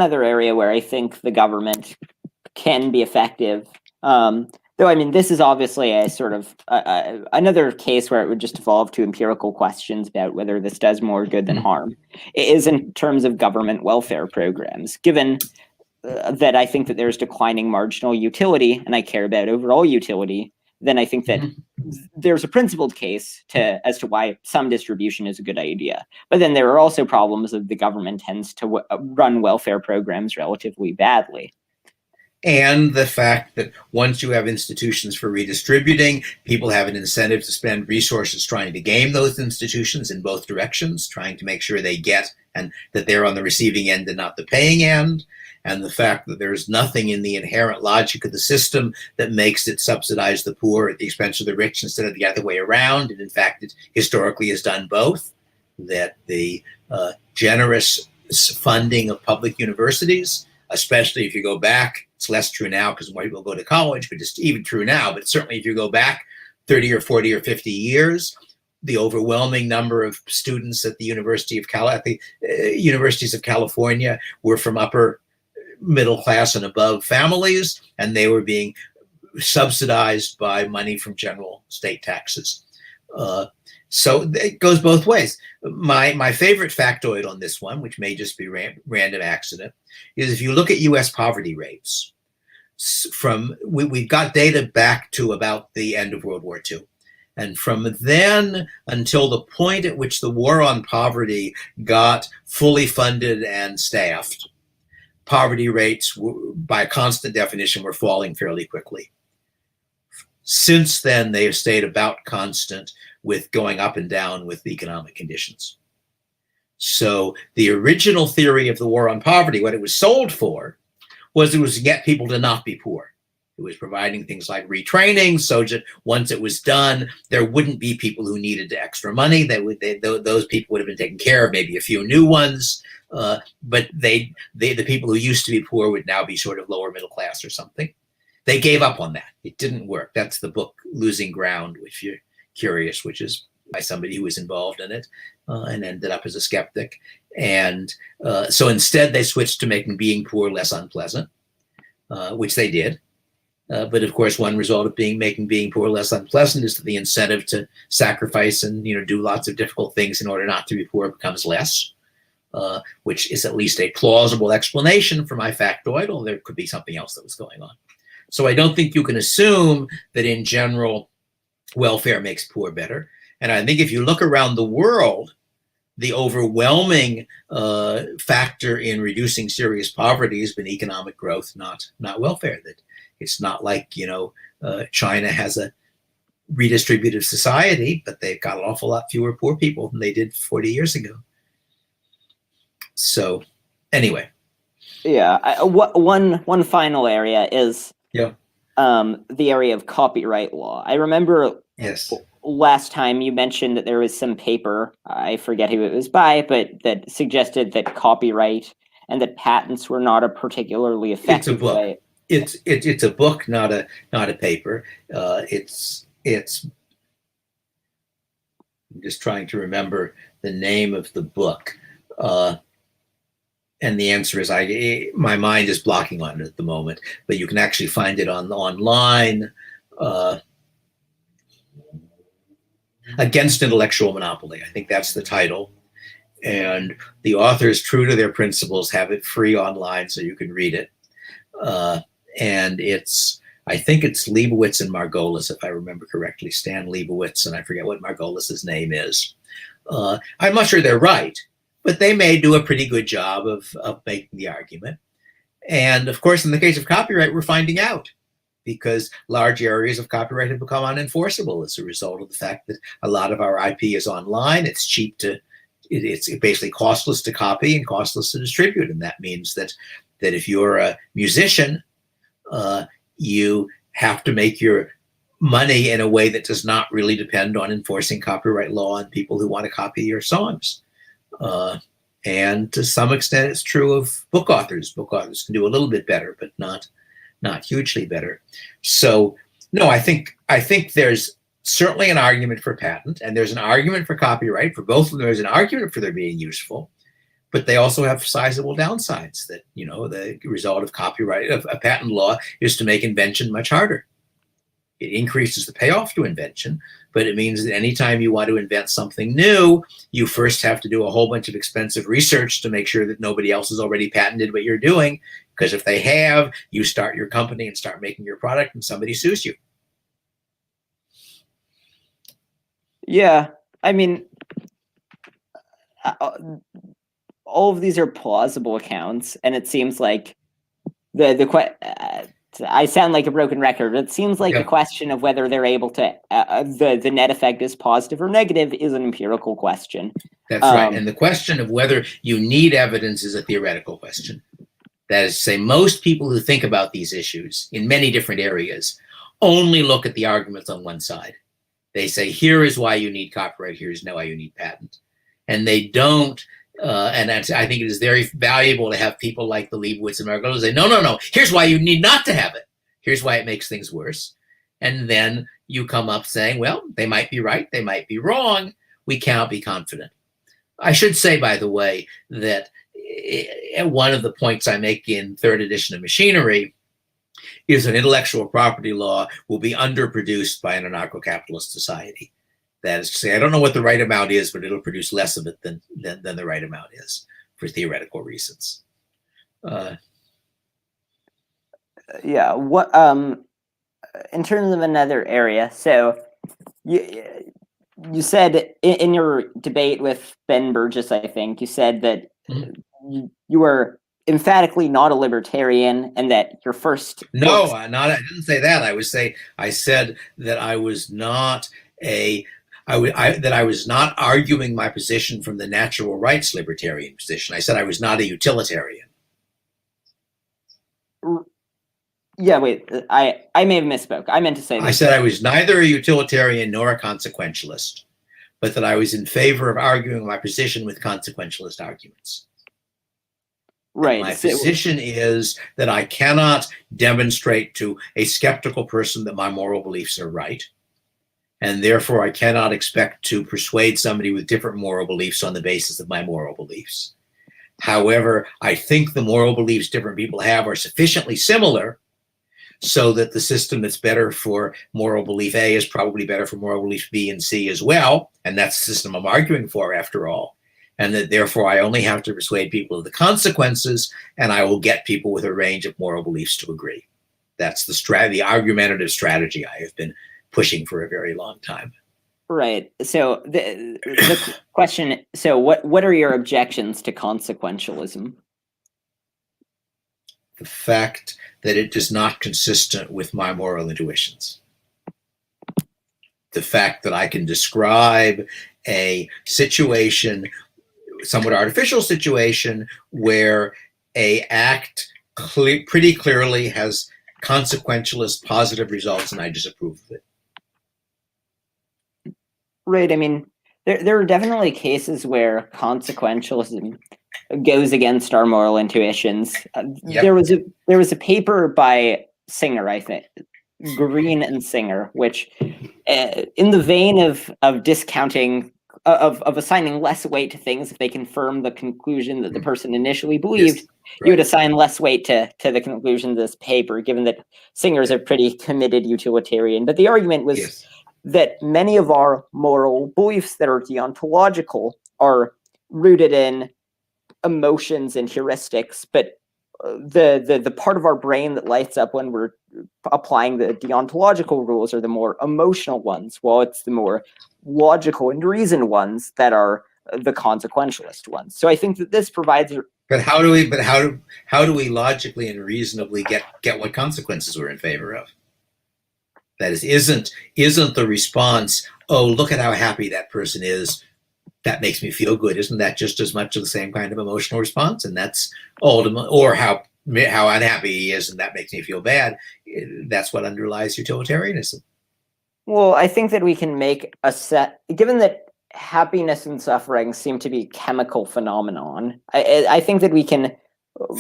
other area where I think the government can be effective, though, I mean, this is obviously a sort of another case where it would just evolve to empirical questions about whether this does more good than harm, it is in terms of government welfare programs. Given that I think that there's declining marginal utility and I care about overall utility, then I think that there's a principled case as to why some distribution is a good idea. But then there are also problems that the government tends to run welfare programs relatively badly. and the fact that once you have institutions for redistributing, people have an incentive to spend resources trying to game those institutions in both directions, trying to make sure they get and that they're on the receiving end and not the paying end. And the fact that there's nothing in the inherent logic of the system that makes it subsidize the poor at the expense of the rich instead of the other way around. And in fact, it historically has done both. That the generous funding of public universities, especially if you go back, it's less true now because more people go to college, but it's even true now. But certainly if you go back 30 or 40 or 50 years, the overwhelming number of students at the universities of California were from upper middle class and above families, and they were being subsidized by money from general state taxes. So it goes both ways. My favorite factoid on this one, which may just be random accident, is if you look at U.S. poverty rates, we've got data back to about the end of World War II. And from then until the point at which the war on poverty got fully funded and staffed, poverty rates, by constant definition, were falling fairly quickly. Since then, they have stayed about constant, with going up and down with economic conditions. So the original theory of the war on poverty, what it was sold for, was it was to get people to not be poor. It was providing things like retraining, so that once it was done, there wouldn't be people who needed extra money. Those people would have been taken care of, maybe a few new ones. But the people who used to be poor would now be sort of lower middle class or something. They gave up on that. It didn't work. That's the book Losing Ground, if you're curious, which is by somebody who was involved in it and ended up as a skeptic. And so instead they switched to making being poor less unpleasant, which they did. But of course, one result of making being poor less unpleasant is that the incentive to sacrifice and do lots of difficult things in order not to be poor becomes less. Which is at least a plausible explanation for my factoid, although there could be something else that was going on. So I don't think you can assume that in general, welfare makes poor better. And I think if you look around the world, the overwhelming factor in reducing serious poverty has been economic growth, not welfare. That it's not like, China has a redistributive society, but they've got an awful lot fewer poor people than they did 40 years ago. So anyway. Yeah. One final area is yeah. The area of copyright law. I remember yes. Last time you mentioned that there was some paper, I forget who it was by, but that suggested that copyright and that patents were not a particularly effective way. It's a book, not a paper. It's I'm just trying to remember the name of the book. And the answer is my mind is blocking on it at the moment, but you can actually find it online. Against Intellectual Monopoly, I think that's the title. And the authors, true to their principles, have it free online so you can read it. And I think it's Leibowitz and Margolis, if I remember correctly, Stan Leibowitz, and I forget what Margolis's name is. I'm not sure they're right, but they may do a pretty good job of making the argument. And of course, in the case of copyright, we're finding out, because large areas of copyright have become unenforceable as a result of the fact that a lot of our IP is online. It's cheap it's basically costless to copy and costless to distribute. And that means that if you're a musician, you have to make your money in a way that does not really depend on enforcing copyright law on people who want to copy your songs. And to some extent, it's true of book authors. Book authors can do a little bit better, but not hugely better. So no, I think there's certainly an argument for patent, and there's an argument for copyright. For both of them, there's an argument for their being useful, but they also have sizable downsides. That the result of copyright of a patent law is to make invention much harder. It increases the payoff to invention, but it means that anytime you want to invent something new, you first have to do a whole bunch of expensive research to make sure that nobody else has already patented what you're doing. Because if they have, you start your company and start making your product and somebody sues you. Yeah, I mean, all of these are plausible accounts, and it seems like I sound like a broken record. It seems like the question of whether they're able to, the net effect is positive or negative is an empirical question. That's right. And the question of whether you need evidence is a theoretical question. That is to say, most people who think about these issues in many different areas only look at the arguments on one side. They say, here is why you need copyright, here's why you need patent. And they don't, and I think it is very valuable to have people like the Leibowitz and Margolin say, no, here's why you need not to have it. Here's why it makes things worse. And then you come up saying, well, they might be right, they might be wrong. We cannot be confident. I should say, by the way, that one of the points I make in third edition of Machinery is an intellectual property law will be underproduced by an anarcho-capitalist society. That is to say, I don't know what the right amount is, but it'll produce less of it than the right amount is for theoretical reasons. Yeah. What in terms of another area? So you said in your debate with Ben Burgess, I think you said that you were emphatically not a libertarian, and that your first no, I didn't say that. I said that I was not that I was not arguing my position from the natural rights libertarian position. I said I was not a utilitarian. Yeah, wait, I may have misspoke. I meant to say that. I said I was neither a utilitarian nor a consequentialist, but that I was in favor of arguing my position with consequentialist arguments. Right. And my position is that I cannot demonstrate to a skeptical person that my moral beliefs are right. And therefore, I cannot expect to persuade somebody with different moral beliefs on the basis of my moral beliefs. However, I think the moral beliefs different people have are sufficiently similar so that the system that's better for moral belief A is probably better for moral belief B and C as well. And that's the system I'm arguing for, after all. And that therefore, I only have to persuade people of the consequences, and I will get people with a range of moral beliefs to agree. That's the argumentative strategy I have been pushing for a very long time. Right. So the question, so what are your objections to consequentialism? The fact that it is not consistent with my moral intuitions. The fact that I can describe a situation, somewhat artificial situation, where a act pretty clearly has consequentialist positive results, and I disapprove of it. Right. I mean, there are definitely cases where consequentialism goes against our moral intuitions. Yep. There was a paper by Singer, I think, Green and Singer, which, in the vein of discounting, of assigning less weight to things if they confirm the conclusion that the person initially believed, yes, right, you would assign less weight to the conclusion of this paper, given that Singer's a pretty committed utilitarian. But the argument was, yes, that many of our moral beliefs that are deontological are rooted in emotions and heuristics, but the part of our brain that lights up when we're applying the deontological rules are the more emotional ones, while it's the more logical and reasoned ones that are the consequentialist ones. So I think that this provides. But how do we logically and reasonably get what consequences we're in favor of? That isn't the response, oh, look at how happy that person is, that makes me feel good. Isn't that just as much of the same kind of emotional response? And that's ultimate, or how unhappy he is, and that makes me feel bad. That's what underlies utilitarianism. Well, I think that we can make a set, given that happiness and suffering seem to be chemical phenomenon. I think that we can.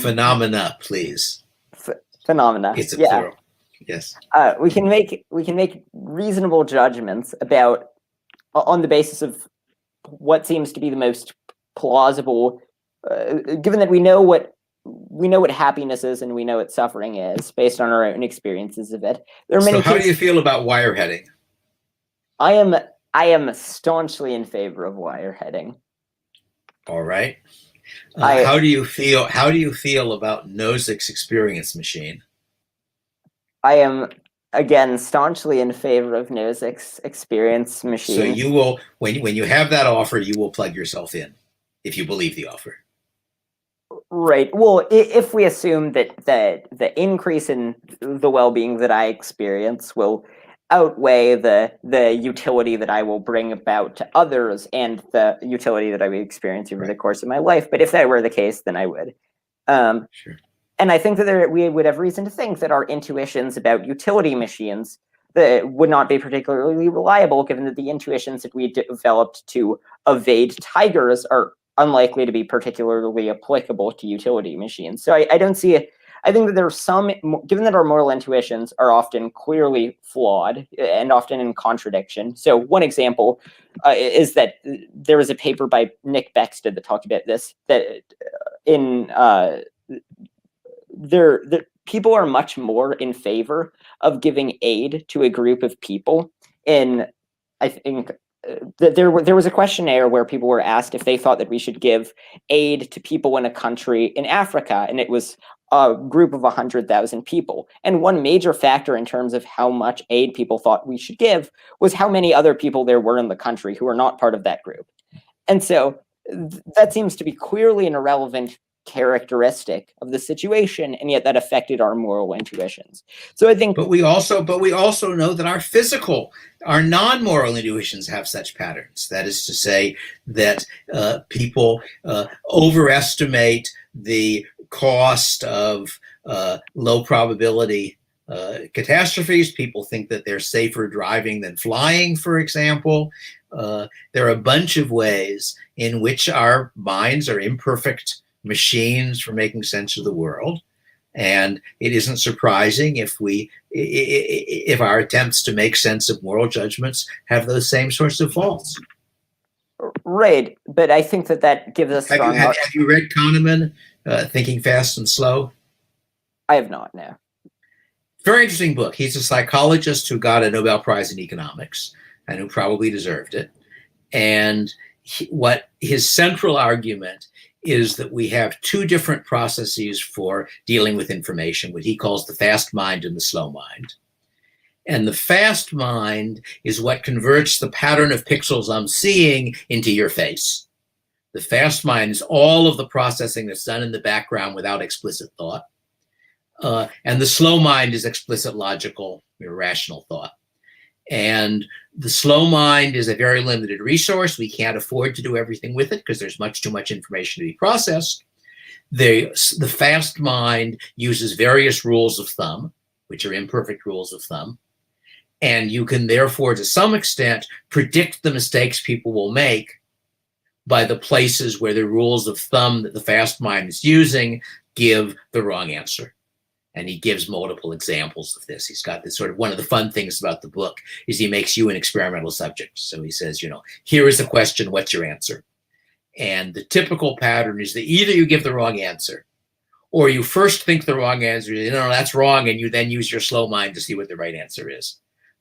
Phenomena, please. Phenomena. It's a plural. Yes. We can make reasonable judgments about, on the basis of what seems to be the most plausible, given that we know what happiness is and we know what suffering is based on our own experiences of it. There are many. So how do you feel about wireheading? I am staunchly in favor of wireheading. All right. How do you feel about Nozick's experience machine? I am, again, staunchly in favor of Nozick's experience machine. So you will, when you have that offer, you will plug yourself in, if you believe the offer. Right. Well, if we assume that the increase in the well-being that I experience will outweigh the utility that I will bring about to others and the utility that I would experience over the course of my life. But if that were the case, then I would. Sure. And I think that we would have reason to think that our intuitions about utility machines that would not be particularly reliable, given that the intuitions that we developed to evade tigers are unlikely to be particularly applicable to utility machines. So I don't see it. I think that there's some, given that our moral intuitions are often clearly flawed and often in contradiction. So one example is that there was a paper by Nick Beckstead that talked about this, that in people are much more in favor of giving aid to a group of people. I think that there was a questionnaire where people were asked if they thought that we should give aid to people in a country in Africa, and it was a group of 100,000 people. And one major factor in terms of how much aid people thought we should give was how many other people there were in the country who were not part of that group. And so that seems to be clearly an irrelevant characteristic of the situation, and yet that affected our moral intuitions. So I think, but we also know that our non-moral intuitions have such patterns. That is to say that people overestimate the cost of low probability catastrophes. People think that they're safer driving than flying, for example. There are a bunch of ways in which our minds are imperfect machines for making sense of the world, and it isn't surprising if our attempts to make sense of moral judgments have those same sorts of faults. Right, but I think that gives us strong. Have you read Kahneman, Thinking Fast and Slow? I have not. No. Very interesting book. He's a psychologist who got a Nobel Prize in economics and who probably deserved it. And what his central argument is that we have two different processes for dealing with information, what he calls the fast mind and the slow mind. And the fast mind is what converts the pattern of pixels I'm seeing into your face. The fast mind is all of the processing that's done in the background without explicit thought. And the slow mind is explicit, logical, irrational thought. And the slow mind is a very limited resource. We can't afford to do everything with it because there's too much information to be processed. The fast mind uses various rules of thumb, which are imperfect rules of thumb. And you can therefore, to some extent, predict the mistakes people will make by the places where the rules of thumb that the fast mind is using give the wrong answer. And he gives multiple examples of this. He's got this sort of, one of the fun things about the book is he makes you an experimental subject. So he says, here is a question, what's your answer? And the typical pattern is that either you give the wrong answer, or you first think the wrong answer, no, that's wrong, and you then use your slow mind to see what the right answer is.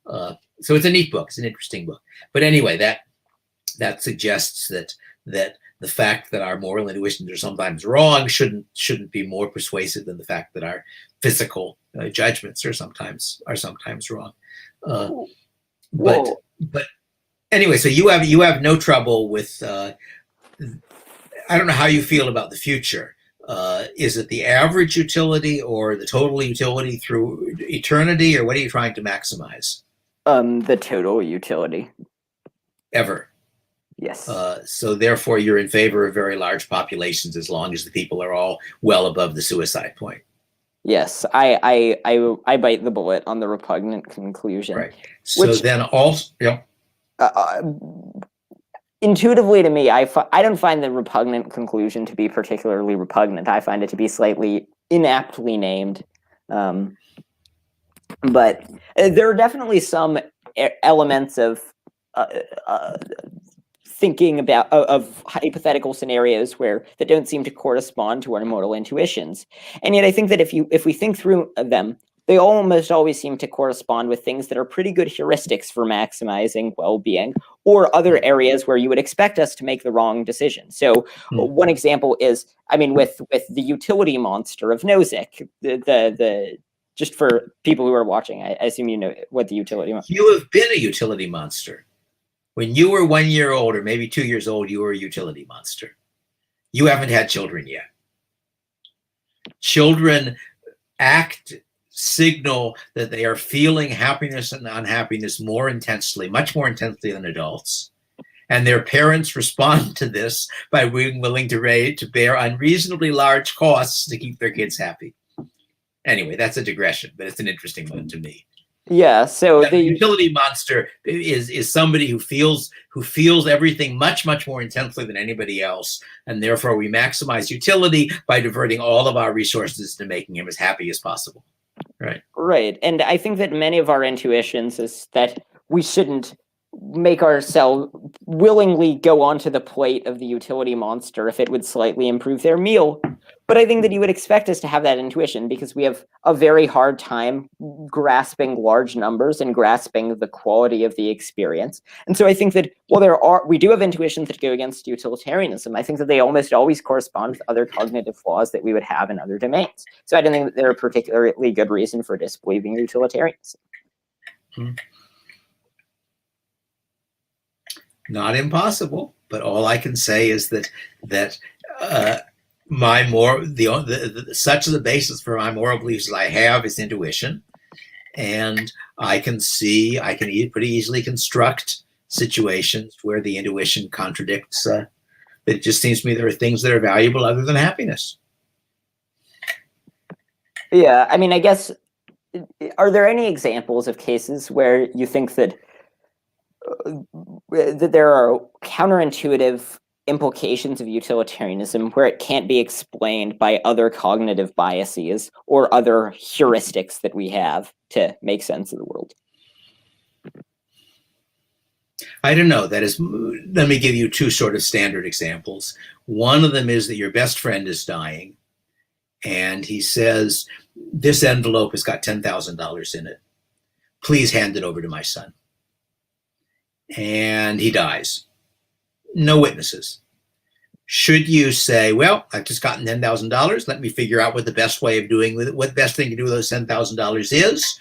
So it's a neat book. It's an interesting book. But anyway, that suggests that the fact that our moral intuitions are sometimes wrong shouldn't be more persuasive than the fact that our physical judgments are sometimes wrong. But anyway, so you have no trouble with. I don't know how you feel about the future. Is it the average utility or the total utility through eternity, or what are you trying to maximize? The total utility. Ever. Yes. So therefore, you're in favor of very large populations as long as the people are all well above the suicide point. Yes, I bite the bullet on the repugnant conclusion. Right. So then also, intuitively to me, I don't find the repugnant conclusion to be particularly repugnant. I find it to be slightly inaptly named. But there are definitely some elements of thinking about of hypothetical scenarios that don't seem to correspond to our moral intuitions. And yet I think that if we think through them, they almost always seem to correspond with things that are pretty good heuristics for maximizing well-being, or other areas where you would expect us to make the wrong decision. So one example is, with the utility monster of Nozick, the just for people who are watching, I assume you know what the utility monster. You have been a utility monster. When you were 1 year old or maybe 2 years old, you were a utility monster. You haven't had children yet. Children signal that they are feeling happiness and unhappiness more intensely, much more intensely than adults. And their parents respond to this by being willing to bear unreasonably large costs to keep their kids happy. Anyway, that's a digression, but it's an interesting one to me. Yeah, so the utility monster is somebody who feels everything much more intensely than anybody else, and therefore we maximize utility by diverting all of our resources to making him as happy as possible. Right. And I think that many of our intuitions is that we shouldn't make ourselves willingly go onto the plate of the utility monster if it would slightly improve their meal. But I think that you would expect us to have that intuition because we have a very hard time grasping large numbers and grasping the quality of the experience. And so I think that while we do have intuitions that go against utilitarianism, I think that they almost always correspond with other cognitive flaws that we would have in other domains. So I don't think that they're a particularly good reason for disbelieving utilitarianism. Not impossible, but all I can say is that such of the basis for my moral beliefs as I have is intuition, and I can pretty easily construct situations where the intuition contradicts. It just seems to me there are things that are valuable other than happiness. Yeah, I mean, I guess, are there any examples of cases where you think that there are counterintuitive implications of utilitarianism where it can't be explained by other cognitive biases or other heuristics that we have to make sense of the world? I don't know. That is, let me give you two sort of standard examples. One of them is that your best friend is dying, and he says, this envelope has got $10,000 in it. Please hand it over to my son. And he dies. No witnesses. Should you say, well, I've just gotten $10,000. Let me figure out what the best way of doing with it, what the best thing to do with those $10,000 is.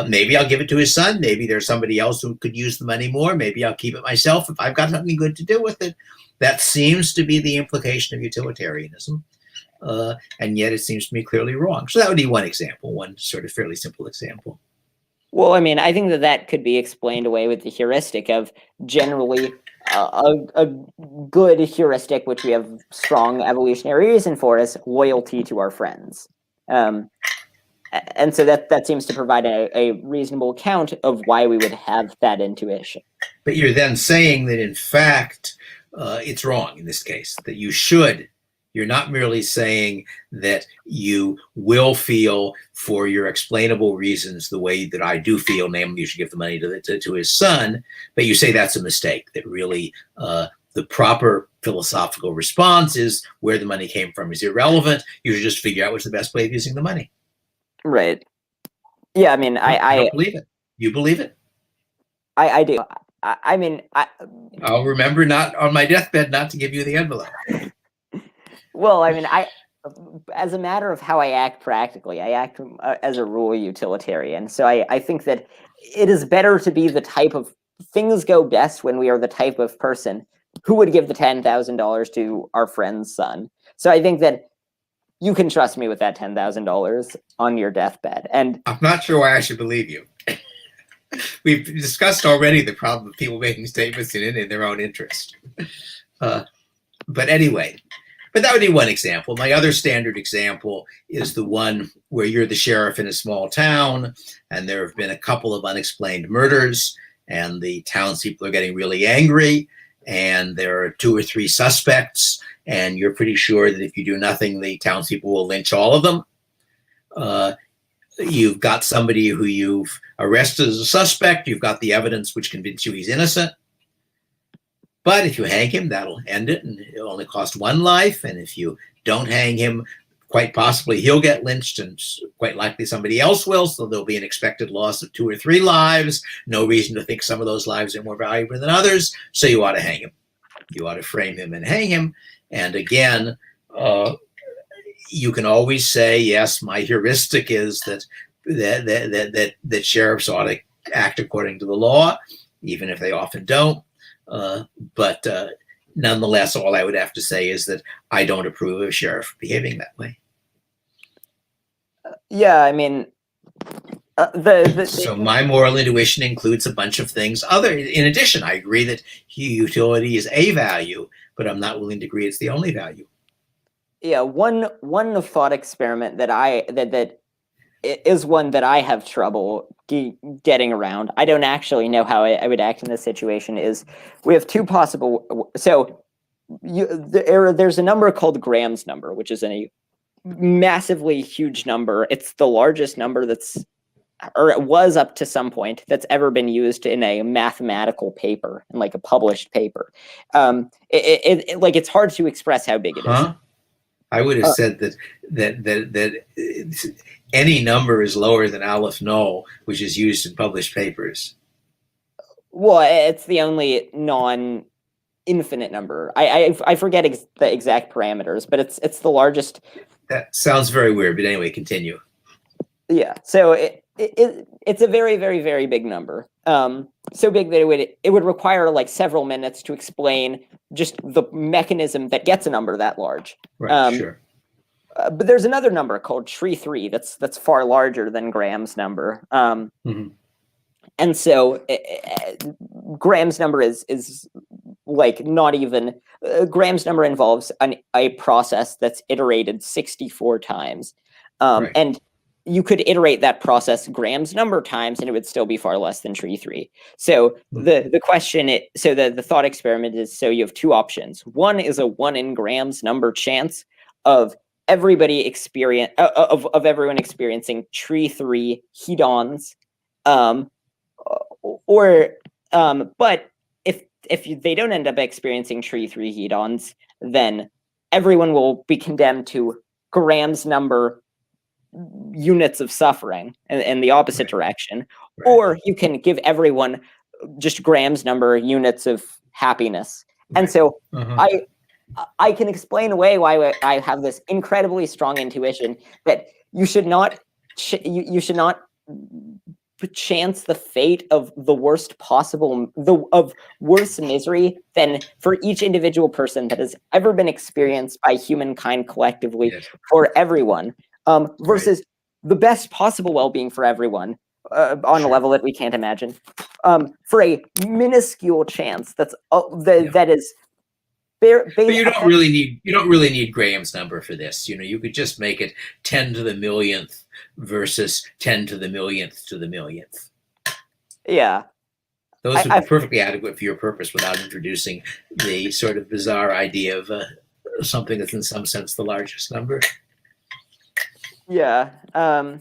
Maybe I'll give it to his son. Maybe there's somebody else who could use the money more. Maybe I'll keep it myself if I've got something good to do with it. That seems to be the implication of utilitarianism. And yet it seems to me clearly wrong. So that would be one example, one sort of fairly simple example. Well, I mean, I think that could be explained away with the heuristic of generally a good heuristic, which we have strong evolutionary reason for, is loyalty to our friends. And so that seems to provide a reasonable account of why we would have that intuition. But you're then saying that, in fact, it's wrong in this case, that you should. You're not merely saying that you will feel for your explainable reasons the way that I do feel, namely you should give the money to his son, but you say that's a mistake, that really the proper philosophical response is where the money came from is irrelevant. You should just figure out what's the best way of using the money. Right. Yeah, I mean, I don't believe it. You believe it? I do. I mean, I'll remember not on my deathbed not to give you the envelope. Well, I mean, as a matter of how I act practically, I act as a rule utilitarian. So I think that it is better to be the type of, things go best when we are the type of person who would give the $10,000 to our friend's son. So I think that you can trust me with that $10,000 on your deathbed. And I'm not sure why I should believe you. We've discussed already the problem of people making statements in their own interest. But anyway, but that would be one example. My other standard example is the one where you're the sheriff in a small town, and there have been a couple of unexplained murders, and the townspeople are getting really angry, and there are 2 or 3 suspects, and you're pretty sure that if you do nothing, the townspeople will lynch all of them. You've got somebody who you've arrested as a suspect. You've got the evidence which convinces you he's innocent. But if you hang him, that'll end it, and it'll only cost 1 life. And if you don't hang him, quite possibly he'll get lynched, and quite likely somebody else will. So there'll be an expected loss of 2 or 3 lives. No reason to think some of those lives are more valuable than others. So you ought to hang him. You ought to frame him and hang him. And again, you can always say, yes, my heuristic is that sheriffs ought to act according to the law, even if they often don't. But nonetheless, all I would have to say is that I don't approve of a sheriff behaving that way. Yeah, I mean, So my moral intuition includes a bunch of things. In addition, I agree that utility is a value, but I'm not willing to agree it's the only value. yeah, one thought experiment that is one that I have trouble getting around. I don't actually know how I would act in this situation. Is we have two possible. So there's a number called Graham's number, which is a massively huge number. It's the largest number or it was up to some point, that's ever been used in a mathematical paper, in like a published paper. Like it's hard to express how big it is. I would have said that any number is lower than Aleph Null, which is used in published papers. Well, it's the only non-infinite number. I forget the exact parameters, but it's the largest. That sounds very weird, but anyway, continue. Yeah, so it's a very, very, very big number. So big that it would require like several minutes to explain just the mechanism that gets a number that large. Right, sure. But there's another number called tree 3 that's far larger than Graham's number. And so Graham's number is like not even Graham's number involves a process that's iterated 64 times. Right. And you could iterate that process Graham's number times and it would still be far less than tree 3. So the question, the thought experiment is, so you have two options. One is a 1 in Graham's number chance of everybody of everyone experiencing tree 3 hedons. But if they don't end up experiencing tree 3 hedons, then everyone will be condemned to Graham's number units of suffering in the opposite direction. Right. Or you can give everyone just Graham's number units of happiness. Right. And so I can explain away why I have this incredibly strong intuition that you should not chance the fate of the worst possible, of worse misery than for each individual person that has ever been experienced by humankind collectively. Yes. For everyone, versus the best possible well-being for everyone on a level that we can't imagine, for a minuscule chance that is. But you don't really need Graham's number for this. You could just make it 10 to the millionth versus 10 to the millionth to the millionth. Yeah. Those would be perfectly adequate for your purpose without introducing the sort of bizarre idea of something that's in some sense the largest number. Yeah. And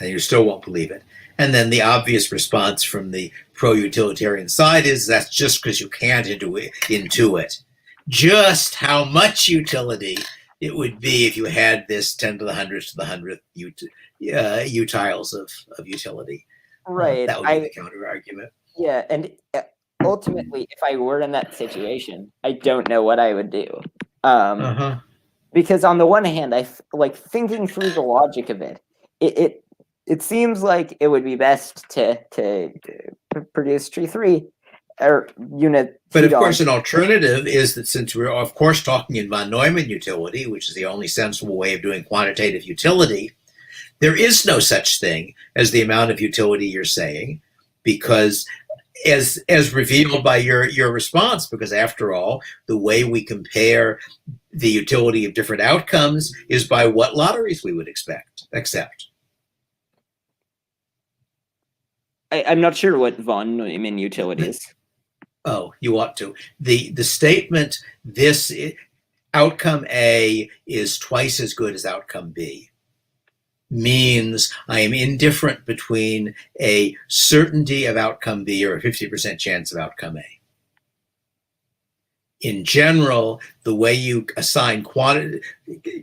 you still won't believe it. And then the obvious response from the pro-utilitarian side is that's just because you can't intuit just how much utility it would be if you had this 10 to the 100th to the 100th utiles of utility. Right. That would be the counter argument. Yeah, and ultimately, if I were in that situation, I don't know what I would do. Because on the one hand, I like thinking through the logic of it. It seems like it would be best to produce tree 3 or unit. But of course, an alternative is that since we're of course talking in von Neumann utility, which is the only sensible way of doing quantitative utility, there is no such thing as the amount of utility you're saying, because as revealed by your response, because after all, the way we compare the utility of different outcomes is by what lotteries we would accept. I'm not sure what von Neumann utility is. Oh, you ought to. The statement, this outcome A is twice as good as outcome B, means I am indifferent between a certainty of outcome B or a 50% chance of outcome A. In general, the way you assign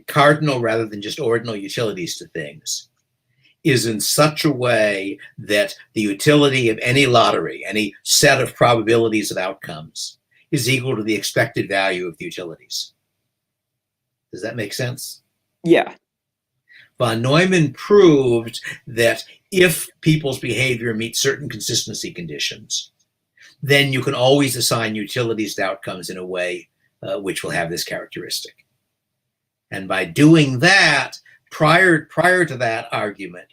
cardinal rather than just ordinal utilities to things is in such a way that the utility of any lottery, any set of probabilities of outcomes, is equal to the expected value of the utilities. Does that make sense? Yeah. Von Neumann proved that if people's behavior meets certain consistency conditions, then you can always assign utilities to outcomes in a way which will have this characteristic. And by doing that, prior to that argument,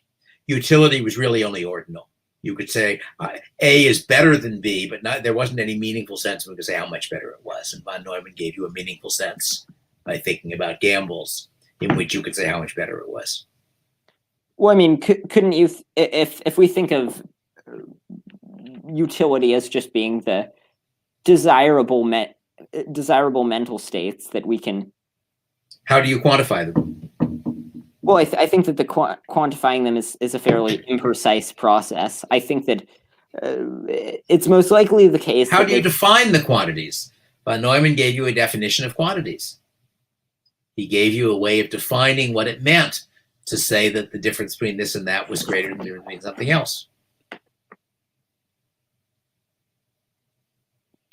utility was really only ordinal. You could say A is better than B, but there wasn't any meaningful sense we could say how much better it was. And von Neumann gave you a meaningful sense by thinking about gambles in which you could say how much better it was. Well, I mean, couldn't you, if we think of utility as just being the desirable mental states that we can. How do you quantify them? Well, I think that the quantifying them is a fairly imprecise process. I think that it's most likely the case. How do you define the quantities? Von Neumann gave you a definition of quantities. He gave you a way of defining what it meant to say that the difference between this and that was greater than something else.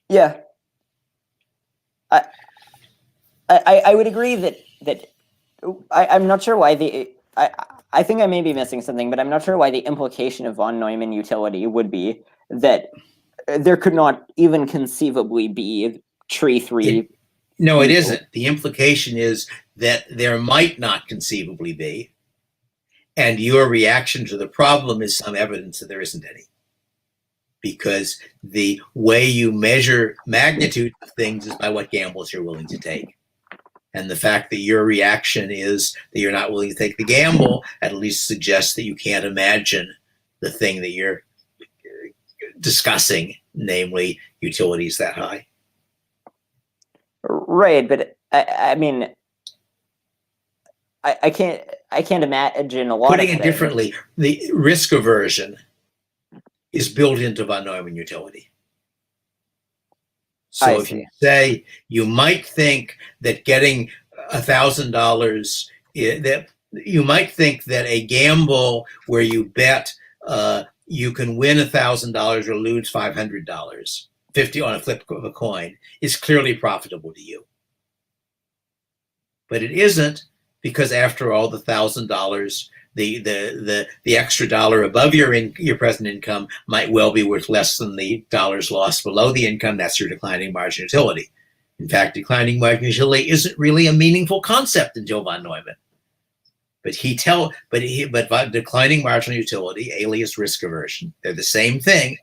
Yeah, I would agree that I'm not sure why I think I may be missing something, but I'm not sure why the implication of von Neumann utility would be that there could not even conceivably be tree three. No, it isn't. The implication is that there might not conceivably be, and your reaction to the problem is some evidence that there isn't any. Because the way you measure magnitude of things is by what gambles you're willing to take. And the fact that your reaction is that you're not willing to take the gamble at least suggests that you can't imagine the thing that you're discussing, namely utilities that high. Right, but I mean, I can't imagine a lot. Putting it differently, the risk aversion is built into von Neumann utility. So if you say you might think that getting $1,000, that you might think that a gamble where you bet you can win $1,000 or lose $500, 50 on a flip of a coin, is clearly profitable to you. But it isn't, because after all, the $1,000, the extra dollar above your present income might well be worth less than the dollars lost below the income. That's your declining marginal utility. In fact, declining marginal utility isn't really a meaningful concept until von Neumann. But declining marginal utility, alias risk aversion, they're the same thing,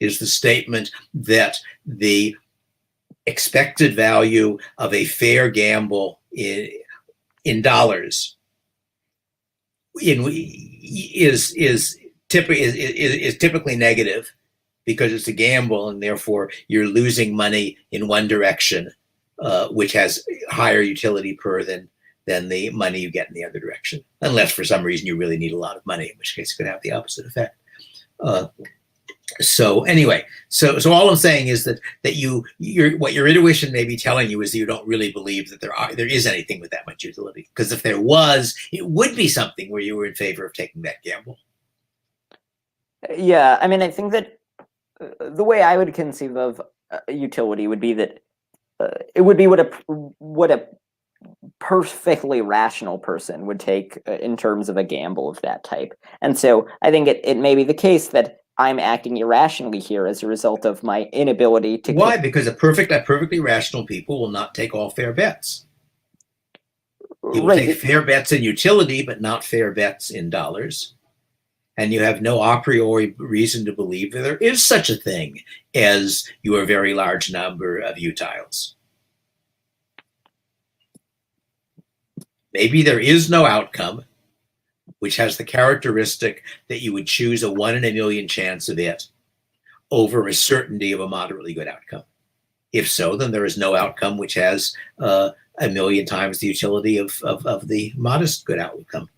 is the statement that the expected value of a fair gamble in dollars is typically negative, because it's a gamble, and therefore you're losing money in one direction, which has higher utility per than the money you get in the other direction, unless for some reason you really need a lot of money, in which case it could have the opposite effect. So anyway, so all I'm saying is that what your intuition may be telling you is that you don't really believe that there is anything with that much utility. Because if there was, it would be something where you were in favor of taking that gamble. Yeah, I mean, I think that the way I would conceive of utility would be that it would be what a perfectly rational person would take in terms of a gamble of that type. And so I think it may be the case that I'm acting irrationally here as a result of my inability to. Why? Because perfectly rational people will not take all fair bets. You will take fair bets in utility, but not fair bets in dollars. And you have no a priori reason to believe that there is such a thing as your very large number of utiles. Maybe there is no outcome which has the characteristic that you would choose a 1 in a million chance of it over a certainty of a moderately good outcome. If so, then there is no outcome which has a million times the utility of the modest good outcome.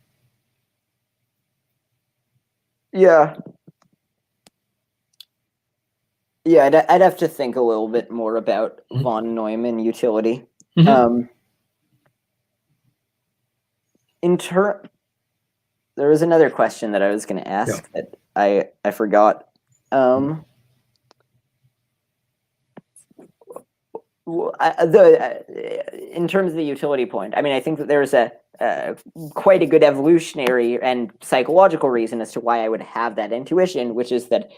Yeah. Yeah, I'd have to think a little bit more about von Neumann utility. Mm-hmm. There was another question that I was going to ask that I forgot. In terms of the utility point, I mean, I think that there's quite a good evolutionary and psychological reason as to why I would have that intuition, which is that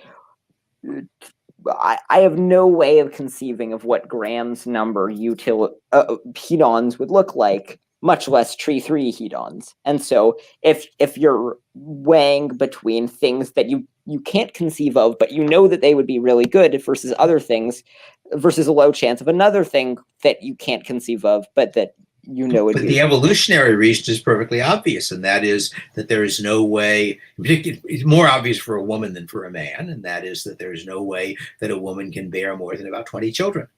I have no way of conceiving of what Graham's number hedons would look like much less tree 3 hedons. And so if you're weighing between things that you can't conceive of, but you know that they would be really good versus other things, versus a low chance of another thing that you can't conceive of, but that you know would But be. the evolutionary reason is perfectly obvious, and that is that there is no way, it's more obvious for a woman than for a man, and that is that there is no way that a woman can bear more than about 20 children.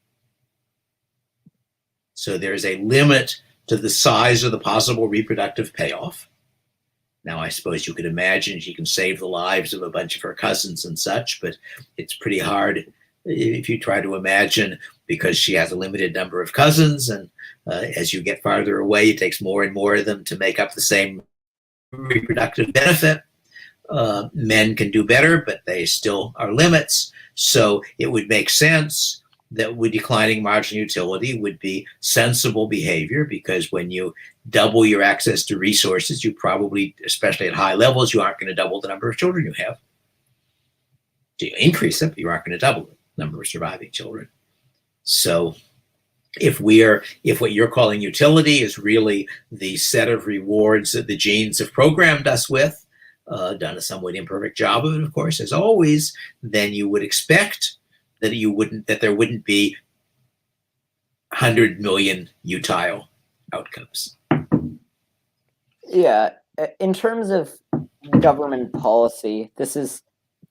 So there's a limit to the size of the possible reproductive payoff. Now, I suppose you could imagine she can save the lives of a bunch of her cousins and such, but it's pretty hard if you try to imagine, because she has a limited number of cousins, and as you get farther away, it takes more and more of them to make up the same reproductive benefit. Men can do better, but they still are limits. So it would make sense that with declining marginal utility would be sensible behavior, because when you double your access to resources, you probably, especially at high levels, you aren't going to double the number of children you have. You increase it, but you aren't going to double the number of surviving children. So if what you're calling utility is really the set of rewards that the genes have programmed us with, done a somewhat imperfect job of it, of course, as always, then you would expect that there wouldn't be 100 million utile outcomes. Yeah, in terms of government policy, this is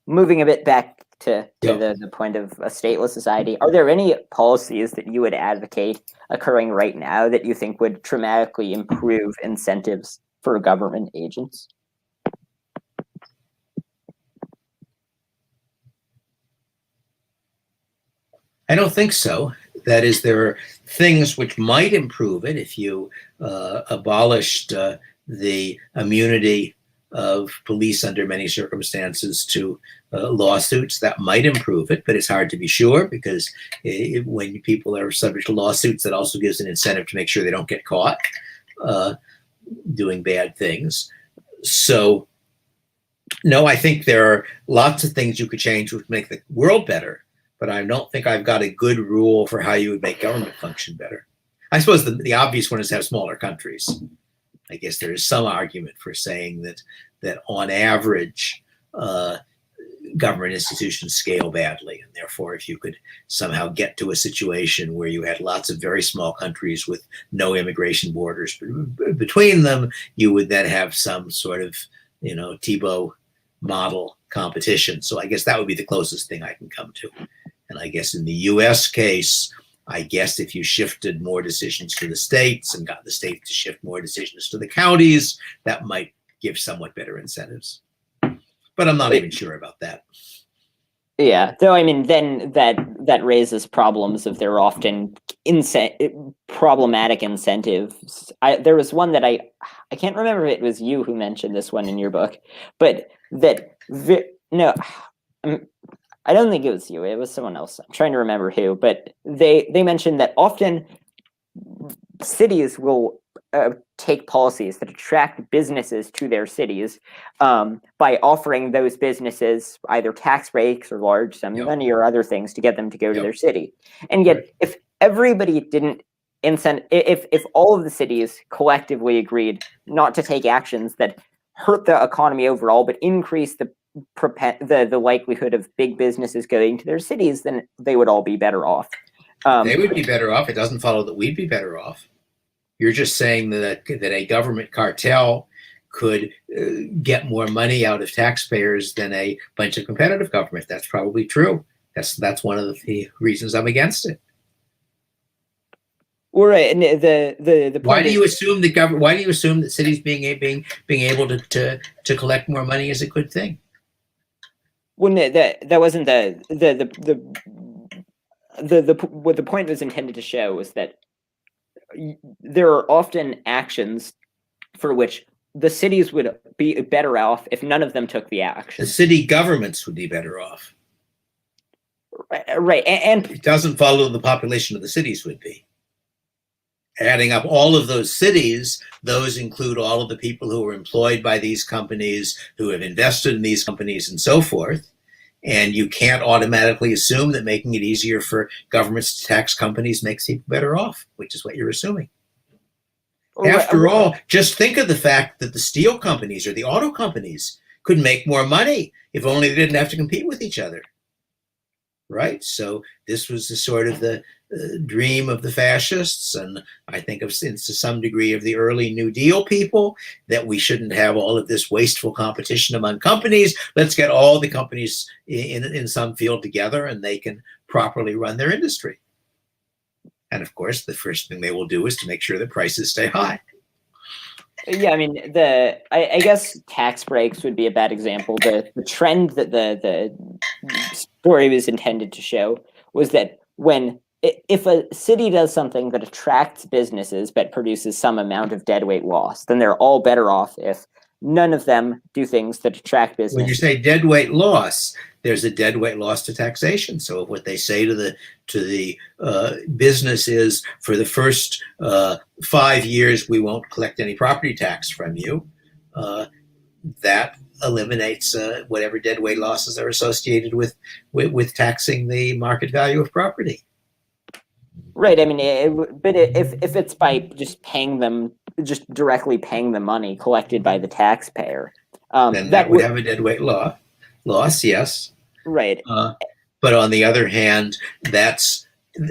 moving a bit back to the point of a stateless society. Are there any policies that you would advocate occurring right now that you think would dramatically improve incentives for government agents? I don't think so. That is, there are things which might improve it if you abolished the immunity of police under many circumstances to lawsuits. That might improve it, but it's hard to be sure, because when people are subject to lawsuits, that also gives an incentive to make sure they don't get caught doing bad things. So, no, I think there are lots of things you could change which make the world better, but I don't think I've got a good rule for how you would make government function better. I suppose the obvious one is to have smaller countries. I guess there is some argument for saying that on average, government institutions scale badly, and therefore if you could somehow get to a situation where you had lots of very small countries with no immigration borders between them, you would then have some sort of, Thibault model competition. So I guess that would be the closest thing I can come to. And I guess in the US case, I guess if you shifted more decisions to the states and got the states to shift more decisions to the counties, that might give somewhat better incentives. But I'm not even sure about that. Yeah, though, I mean, then that raises problems if they're often problematic incentives. There was one that I can't remember if it was you who mentioned this one in your book, but no, I don't think it was you. It was someone else. I'm trying to remember who, but they mentioned that often cities will take policies that attract businesses to their cities by offering those businesses either tax breaks or large sums of money or other things to get them to go to their city. And yet, if everybody didn't if all of the cities collectively agreed not to take actions that hurt the economy overall, but increase the likelihood of big businesses going to their cities, then they would all be better off. They would be better off. It doesn't follow that we'd be better off. You're just saying that a government cartel could get more money out of taxpayers than a bunch of competitive government. That's probably true. That's one of the reasons I'm against it. Well, right, and the why do you assume that Why do you assume that cities being able to collect more money is a good thing? When that wasn't what the point was intended to show was that there are often actions for which the cities would be better off if none of them took the action. The city governments would be better off. Right. And it doesn't follow the population of the cities would be. Adding up all of those cities, those include all of the people who are employed by these companies, who have invested in these companies and so forth. And you can't automatically assume that making it easier for governments to tax companies makes people better off, which is what you're assuming. After all, just think of the fact that the steel companies or the auto companies could make more money if only they didn't have to compete with each other. Right? So this was the sort of the dream of the fascists, and I think of, to some degree, of the early New Deal people, that we shouldn't have all of this wasteful competition among companies. Let's get all the companies in some field together, and they can properly run their industry. And of course, the first thing they will do is to make sure the prices stay high. Yeah, I mean, I guess tax breaks would be a bad example. The trend that the story was intended to show was that if a city does something that attracts businesses but produces some amount of deadweight loss, then they're all better off if none of them do things that attract business. When you say deadweight loss, there's a deadweight loss to taxation. So what they say to the business is, for the first 5 years, we won't collect any property tax from you. That eliminates whatever deadweight losses are associated with taxing the market value of property. Right. I mean, if it's by just paying them, just directly paying the money collected by the taxpayer, then that would have a deadweight loss, yes. Right. But on the other hand, that's,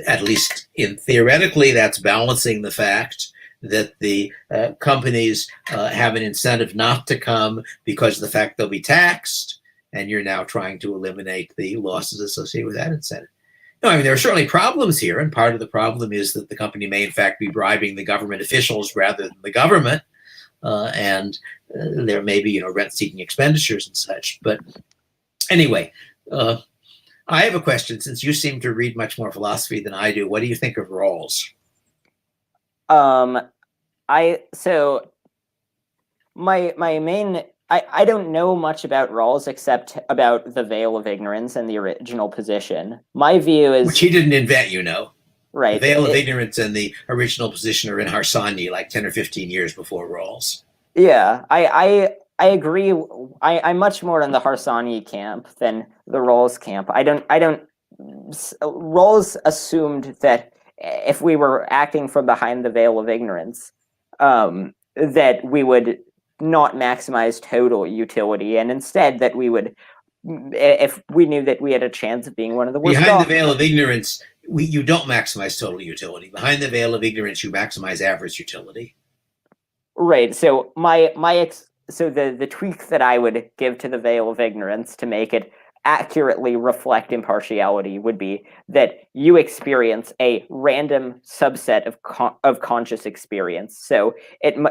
at least theoretically, that's balancing the fact that the companies have an incentive not to come because of the fact they'll be taxed, and you're now trying to eliminate the losses associated with that incentive. No, I mean, there are certainly problems here, and part of the problem is that the company may in fact be bribing the government officials rather than the government, and there may be, rent-seeking expenditures and such. But anyway, I have a question. Since you seem to read much more philosophy than I do, what do you think of Rawls? I don't know much about Rawls except about the veil of ignorance and the original position. My view is, which he didn't invent, right. The veil of ignorance and the original position are in Harsanyi, like 10 or 15 years before Rawls. Yeah, I agree. I'm much more in the Harsanyi camp than the Rawls camp. Rawls assumed that if we were acting from behind the veil of ignorance, that we would not maximize total utility, and instead that we would, if we knew that we had a chance of being one of the worst behind the veil of ignorance, you don't maximize total utility. Behind the veil of ignorance, you maximize average utility. Right. So the tweak that I would give to the veil of ignorance to make it accurately reflect impartiality would be that you experience a random subset of conscious experience. So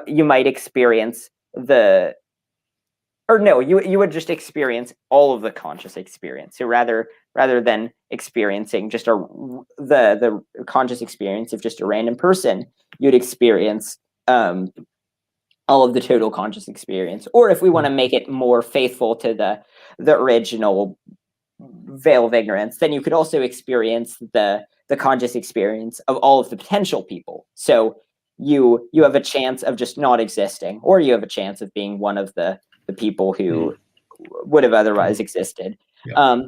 you might experience you would just experience all of the conscious experience. So rather than experiencing just the conscious experience of just a random person, you'd experience all of the total conscious experience. Or if we want to make it more faithful to the original veil of ignorance, then you could also experience the conscious experience of all of the potential people. So you have a chance of just not existing, or you have a chance of being one of the people who would have otherwise existed. Yeah.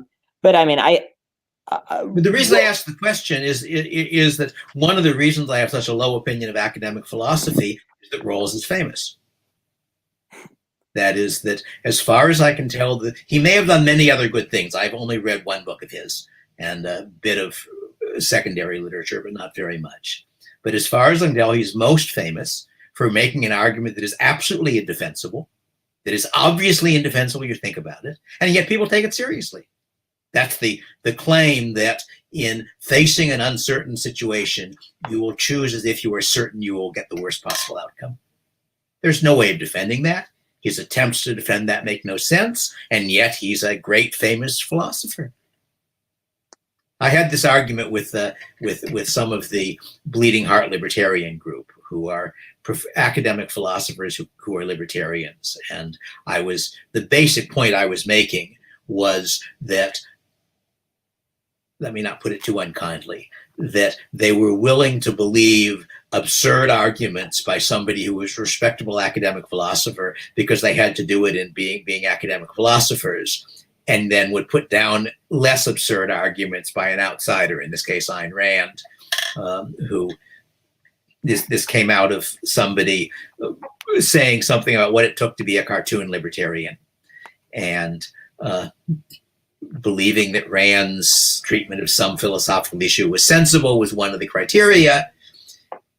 But I mean, the reason I ask the question is that one of the reasons I have such a low opinion of academic philosophy is that Rawls is famous. That is, that as far as I can tell, that he may have done many other good things. I've only read one book of his and a bit of secondary literature, but not very much. But as far as I can tell, he's most famous for making an argument that is absolutely indefensible, that is obviously indefensible, you think about it, and yet people take it seriously. That's the claim that in facing an uncertain situation, you will choose as if you are certain you will get the worst possible outcome. There's no way of defending that. His attempts to defend that make no sense, and yet he's a great, famous philosopher. I had this argument with some of the Bleeding Heart Libertarian group, who are academic philosophers who are libertarians, and the basic point I was making was that, let me not put it too unkindly, that they were willing to believe absurd arguments by somebody who was a respectable academic philosopher because they had to do it in being academic philosophers, and then would put down less absurd arguments by an outsider, in this case Ayn Rand, who this came out of somebody saying something about what it took to be a cartoon libertarian, and believing that Rand's treatment of some philosophical issue was sensible was one of the criteria.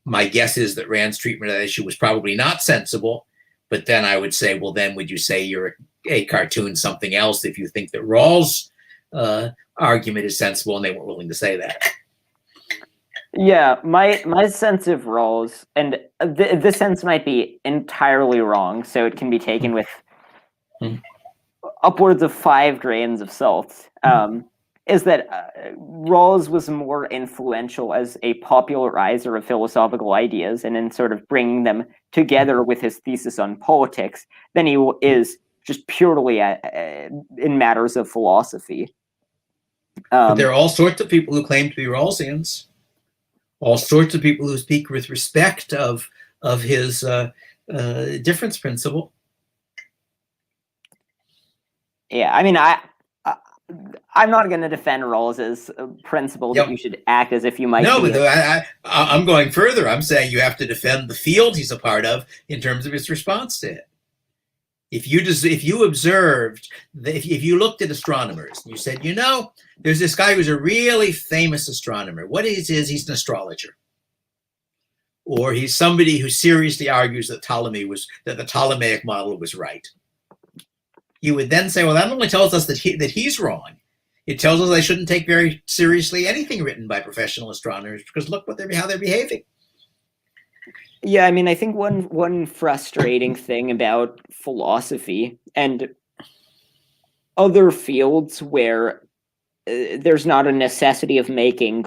My guess is that Rand's treatment of that issue was probably not sensible, but then I would say, well, then would you say you're a cartoon something else if you think that Rawls' argument is sensible, and they weren't willing to say that? Yeah, my sense of Rawls, and this sense might be entirely wrong, so it can be taken with upwards of 5 grains of salt, is that Rawls was more influential as a popularizer of philosophical ideas and in sort of bringing them together with his thesis on politics than he is just purely in matters of philosophy. But there are all sorts of people who claim to be Rawlsians. All sorts of people who speak with respect of his difference principle. Yeah, I mean, I'm not going to defend Rawls's principle that you should act as if you might. No, but I'm going further. I'm saying you have to defend the field he's a part of in terms of his response to it. If you observed, if you looked at astronomers and you said, you know, there's this guy who's a really famous astronomer. What he is he's an astrologer, or he's somebody who seriously argues that the Ptolemaic model was right. You would then say, well, that only tells us that he's wrong. It tells us I shouldn't take very seriously anything written by professional astronomers because look how they're behaving. Yeah, I mean, I think one frustrating thing about philosophy and other fields where there's not a necessity of making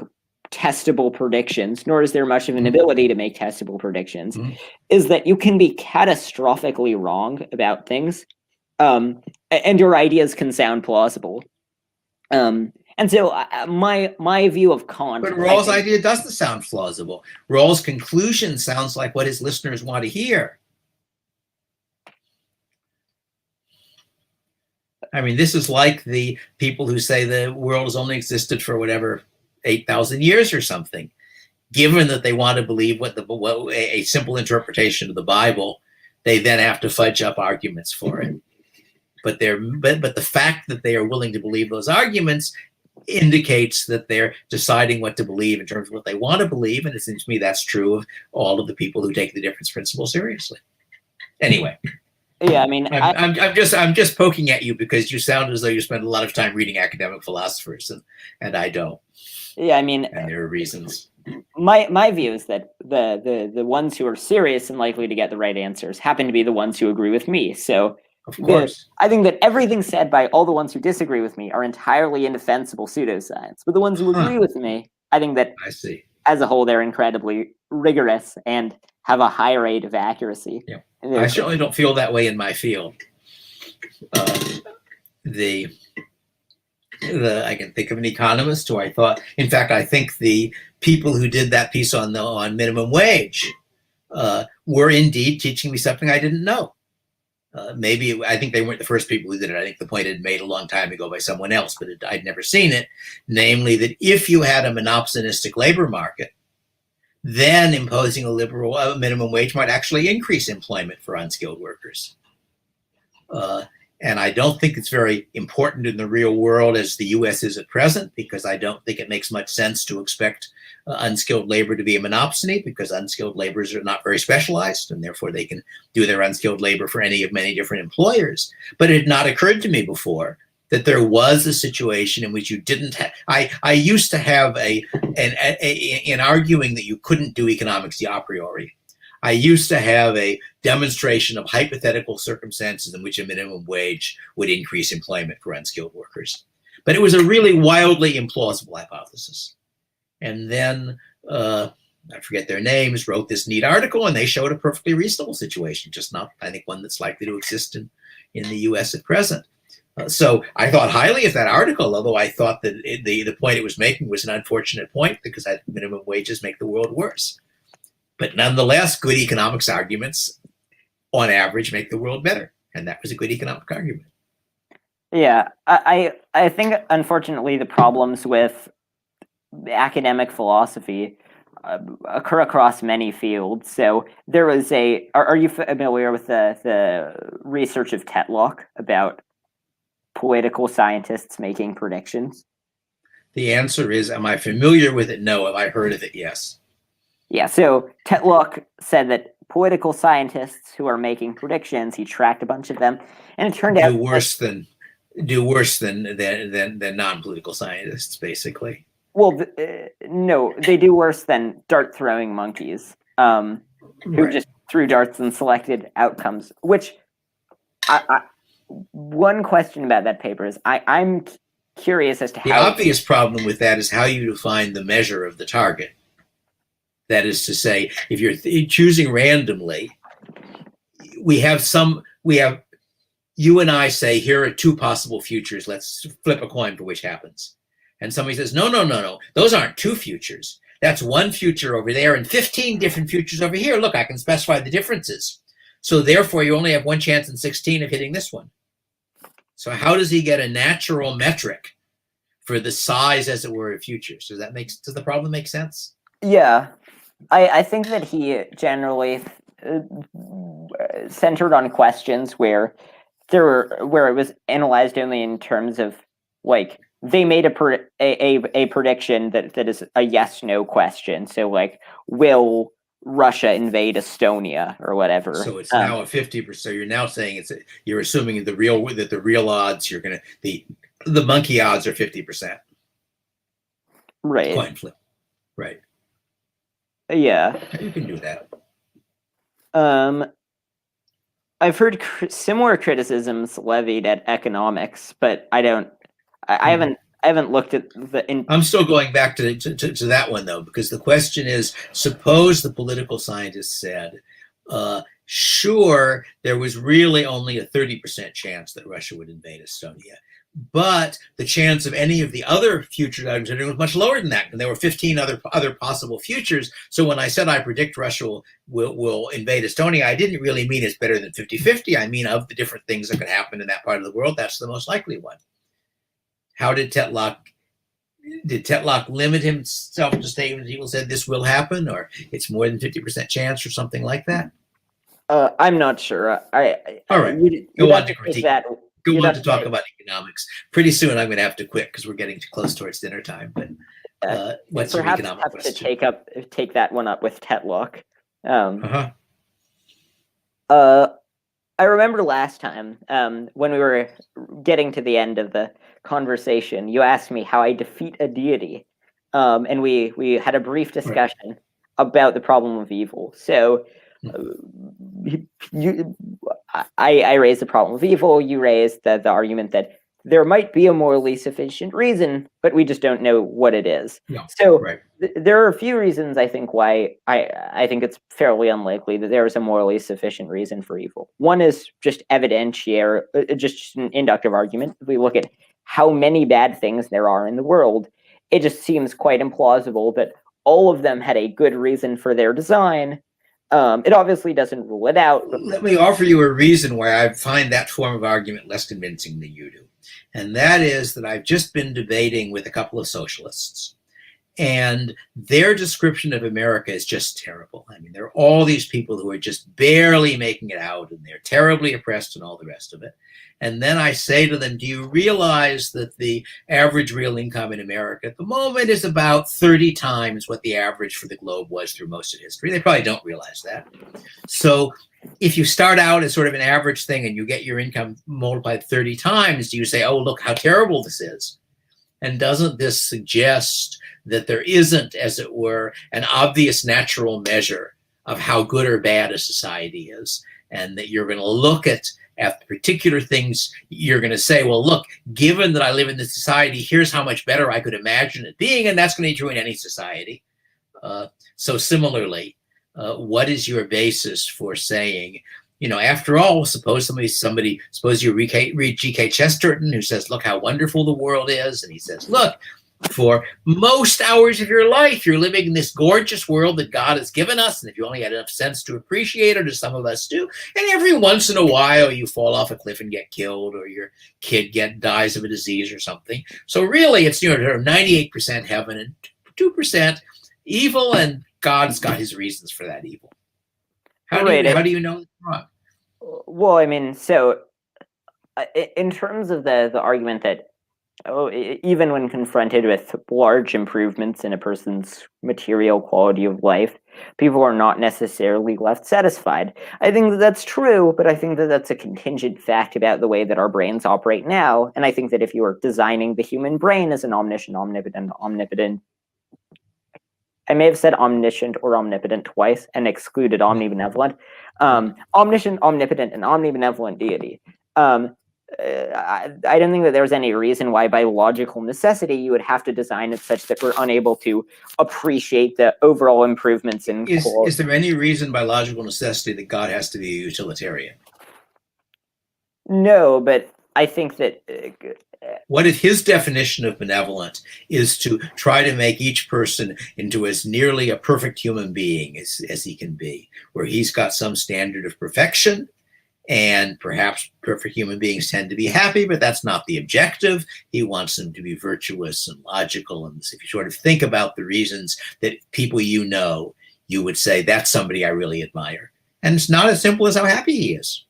testable predictions, nor is there much of an ability to make testable predictions, is that you can be catastrophically wrong about things, and your ideas can sound plausible. And so my view of Kant... But Rawls' idea doesn't sound plausible. Rawls' conclusion sounds like what his listeners want to hear. I mean, this is like the people who say the world has only existed for whatever, 8,000 years or something. Given that they want to believe a simple interpretation of the Bible, they then have to fudge up arguments for it. But the fact that they are willing to believe those arguments indicates that they're deciding what to believe in terms of what they want to believe, and it seems to me that's true of all of the people who take the difference principle seriously. Anyway, yeah, I mean, I'm just poking at you because you sound as though you spend a lot of time reading academic philosophers, and I don't. Yeah, I mean, and there are reasons. My view is that the ones who are serious and likely to get the right answers happen to be the ones who agree with me. So. Of course. I think that everything said by all the ones who disagree with me are entirely indefensible pseudoscience. But the ones who agree with me, I think that as a whole, they're incredibly rigorous and have a high rate of accuracy. Yeah. I certainly don't feel that way in my field. I can think of an economist who I think the people who did that piece on minimum wage were indeed teaching me something I didn't know. I think they weren't the first people who did it. I think the point had been made a long time ago by someone else, but I'd never seen it. Namely, that if you had a monopsonistic labor market, then imposing a minimum wage might actually increase employment for unskilled workers. And I don't think it's very important in the real world as the U.S. is at present, because I don't think it makes much sense to expect unskilled labor to be a monopsony, because unskilled laborers are not very specialized, and therefore they can do their unskilled labor for any of many different employers. But it had not occurred to me before that there was a situation in which you didn't have... I used to have in arguing that you couldn't do economics a priori, I used to have a demonstration of hypothetical circumstances in which a minimum wage would increase employment for unskilled workers. But it was a really wildly implausible hypothesis. And then, I forget their names, wrote this neat article, and they showed a perfectly reasonable situation, just not, I think, one that's likely to exist in the US at present. So I thought highly of that article, although I thought that the point it was making was an unfortunate point, because minimum wages make the world worse. But nonetheless, good economics arguments, on average, make the world better. And that was a good economic argument. Yeah, I think, unfortunately, the problems with academic philosophy across many fields. So there was a. Are you familiar with the research of Tetlock about political scientists making predictions? The answer is, am I familiar with it? No. Have I heard of it? Yes. Yeah. So Tetlock said that political scientists who are making predictions, he tracked a bunch of them, and it turned out do worse than non-political scientists, basically. Well, no, they do worse than dart throwing monkeys, who just threw darts and selected outcomes. Which, one question about that paper is, I'm curious as to how. The obvious problem with that is how you define the measure of the target. That is to say, if you're choosing randomly, you and I say, here are two possible futures. Let's flip a coin for which happens. And somebody says, no. Those aren't two futures. That's one future over there and 15 different futures over here. Look, I can specify the differences. So therefore, you only have one chance in 16 of hitting this one. So how does he get a natural metric for the size, as it were, of futures? Does the problem make sense? Yeah. I think that he generally centered on questions where it was analyzed only in terms of, like, they made a prediction that is a yes/no question. So, like, will Russia invade Estonia or whatever? So it's now a 50%. So you're now saying you're assuming the real odds the monkey odds are 50%. Right. Coin flip. Right. Yeah. You can do that. I've heard similar criticisms levied at economics, but I haven't looked at the. I'm still going back to that one though, because the question is: suppose the political scientists said, "Sure, there was really only a 30% chance that Russia would invade Estonia, but the chance of any of the other future items was much lower than that, and there were 15 other possible futures. So when I said I predict Russia will invade Estonia, I didn't really mean it's better than 50-50. I mean, of the different things that could happen in that part of the world, that's the most likely one." How did Tetlock limit himself to statements people said this will happen, or it's more than 50% chance, or something like that? I'm not sure. All right, go on to critique. Go on to talk about economics. Pretty soon, I'm going to have to quit because we're getting close towards dinner time. But what's your economic question? To take that one up with Tetlock. I remember last time when we were getting to the end of the conversation, you asked me how I defeat a deity, and we had a brief discussion about the problem of evil. So I raised the problem of evil. You raised the argument that there might be a morally sufficient reason, but we just don't know what it is. Yeah, so there are a few reasons I think why I think it's fairly unlikely that there is a morally sufficient reason for evil. One is just evidentiary, just an inductive argument. If we look at how many bad things there are in the world, it just seems quite implausible that all of them had a good reason for their design. It obviously doesn't rule it out. But let me offer you a reason why I find that form of argument less convincing than you do. And that is that I've just been debating with a couple of socialists, and their description of America is just terrible. I mean, there are all these people who are just barely making it out, and they're terribly oppressed and all the rest of it. And then I say to them, do you realize that the average real income in America at the moment is about 30 times what the average for the globe was through most of history? They probably don't realize that. So if you start out as sort of an average thing and you get your income multiplied 30 times, do you say, oh, look how terrible this is? And doesn't this suggest that there isn't, as it were, an obvious natural measure of how good or bad a society is? And that you're going to look at particular things, you're going to say, well, look, given that I live in this society, here's how much better I could imagine it being, and that's going to be true in any society. So similarly, what is your basis for saying, you know, after all, suppose you read G.K. Chesterton, who says, look how wonderful the world is, and he says, look, for most hours of your life, you're living in this gorgeous world that God has given us, and if you only had enough sense to appreciate it, as some of us do, and every once in a while you fall off a cliff and get killed, or your kid dies of a disease or something. So really, it's 98% heaven and 2% evil, and God's got his reasons for that evil. How Right. do you know it's wrong? Well, I mean, so in terms of the argument that even when confronted with large improvements in a person's material quality of life, people are not necessarily left satisfied. I think that that's true, but I think that that's a contingent fact about the way that our brains operate now. And I think that if you were designing the human brain as an omnipotent, I may have said omniscient or omnipotent twice and excluded omnibenevolent. Omniscient, omnipotent, and omnibenevolent deity. I don't think that there's any reason why, by logical necessity, you would have to design it such that we're unable to appreciate the overall improvements in quality. Is there any reason by logical necessity that God has to be a utilitarian? No, but I think that what if his definition of benevolent is to try to make each person into as nearly a perfect human being as he can be, where he's got some standard of perfection, and perhaps perfect human beings tend to be happy, but that's not the objective. He wants them to be virtuous and logical. And if you sort of think about the reasons that people you know, you would say, that's somebody I really admire. And it's not as simple as how happy he is.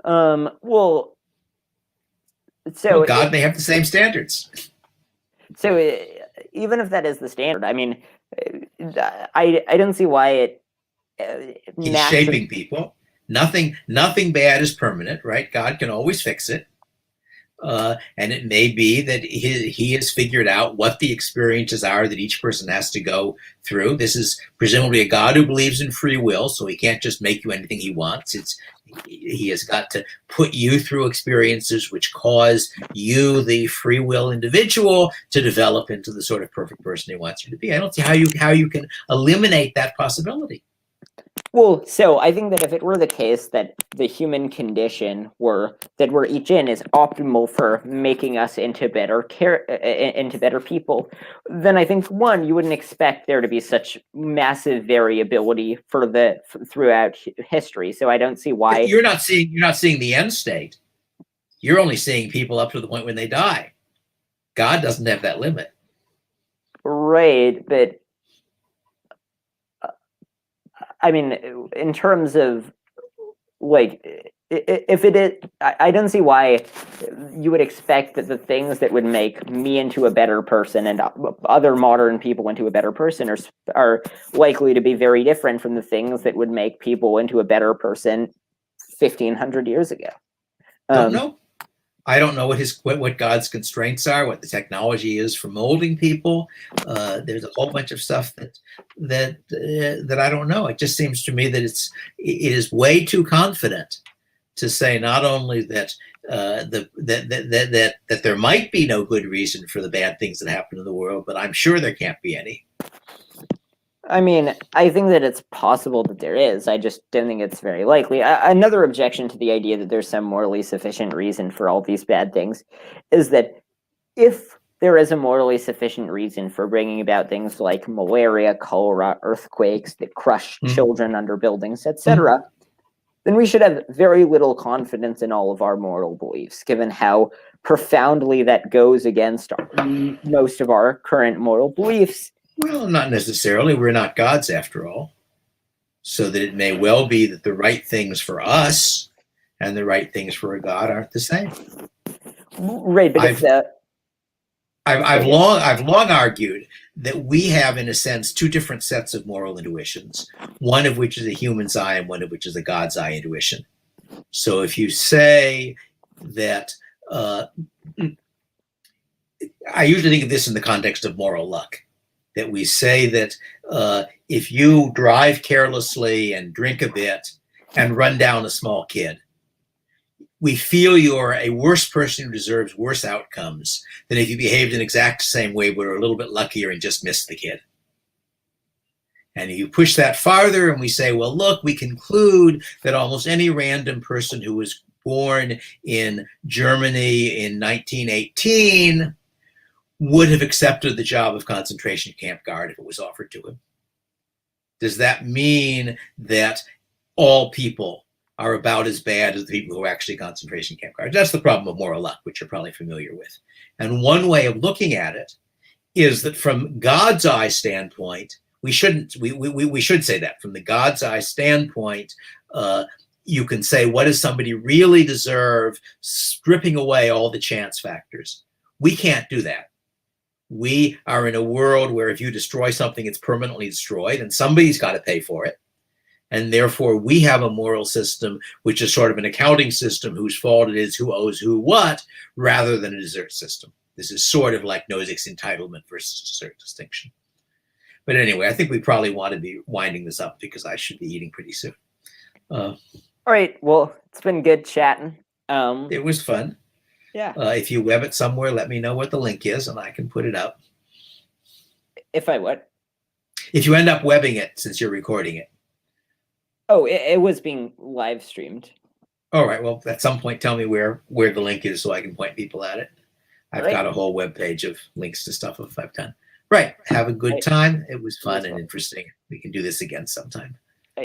Well, so God may have the same standards. So even if that is the standard, I mean, I don't see why it. He's shaping people. Nothing bad is permanent, right? God can always fix it. And it may be that he has figured out what the experiences are that each person has to go through. This is presumably a God who believes in free will, so he can't just make you anything he wants. He has got to put you through experiences which cause you, the free will individual, to develop into the sort of perfect person he wants you to be. I don't see how you can eliminate that possibility. Well, so I think that if it were the case that the human condition that we're each in is optimal for making us into better people, then I think you wouldn't expect there to be such massive variability throughout history. So I don't see why you're not seeing the end state. You're only seeing people up to the point when they die. God doesn't have that limit. Right, but I mean, in terms of if it is, I don't see why you would expect that the things that would make me into a better person and other modern people into a better person are likely to be very different from the things that would make people into a better person 1,500 years ago. Don't know. I don't know what God's constraints are, what the technology is for molding people. There's a whole bunch of stuff that I don't know. It just seems to me that it is way too confident to say not only that that there might be no good reason for the bad things that happen in the world, but I'm sure there can't be any. I mean, I think that it's possible that there is. I just don't think it's very likely. Another objection to the idea that there's some morally sufficient reason for all these bad things is that if there is a morally sufficient reason for bringing about things like malaria, cholera, earthquakes that crush children under buildings, etc., then we should have very little confidence in all of our moral beliefs, given how profoundly that goes against most of our current moral beliefs. Well, not necessarily. We're not gods after all. So that it may well be that the right things for us and the right things for a God aren't the same. Right, but I've long argued that we have, in a sense, two different sets of moral intuitions, one of which is a human's eye and one of which is a God's eye intuition. So if you say that, I usually think of this in the context of moral luck, that we say that if you drive carelessly and drink a bit and run down a small kid, we feel you're a worse person who deserves worse outcomes than if you behaved in the exact same way but were a little bit luckier and just missed the kid. And you push that farther and we say, well, look, we conclude that almost any random person who was born in Germany in 1918 would have accepted the job of concentration camp guard if it was offered to him. Does that mean that all people are about as bad as the people who are actually concentration camp guards? That's the problem of moral luck, which you're probably familiar with. And one way of looking at it is that from God's eye standpoint, We shouldn't. We should say that from the God's eye standpoint. You can say, what does somebody really deserve, stripping away all the chance factors? We can't do that. We are in a world where if you destroy something, it's permanently destroyed, and somebody's got to pay for it. And therefore, we have a moral system, which is sort of an accounting system, whose fault it is, who owes who what, rather than a desert system. This is sort of like Nozick's entitlement versus desert distinction. But anyway, I think we probably want to be winding this up because I should be eating pretty soon. All right. Well, it's been good chatting. It was fun. Yeah. If you web it somewhere, let me know what the link is, and I can put it up. If I what? If you end up webbing it, since you're recording it. Oh, it was being live streamed. All right. Well, at some point, tell me where the link is so I can point people at it. I've got a whole web page of links to stuff I've done. Right. Have a good time. It was fun and interesting. We can do this again sometime.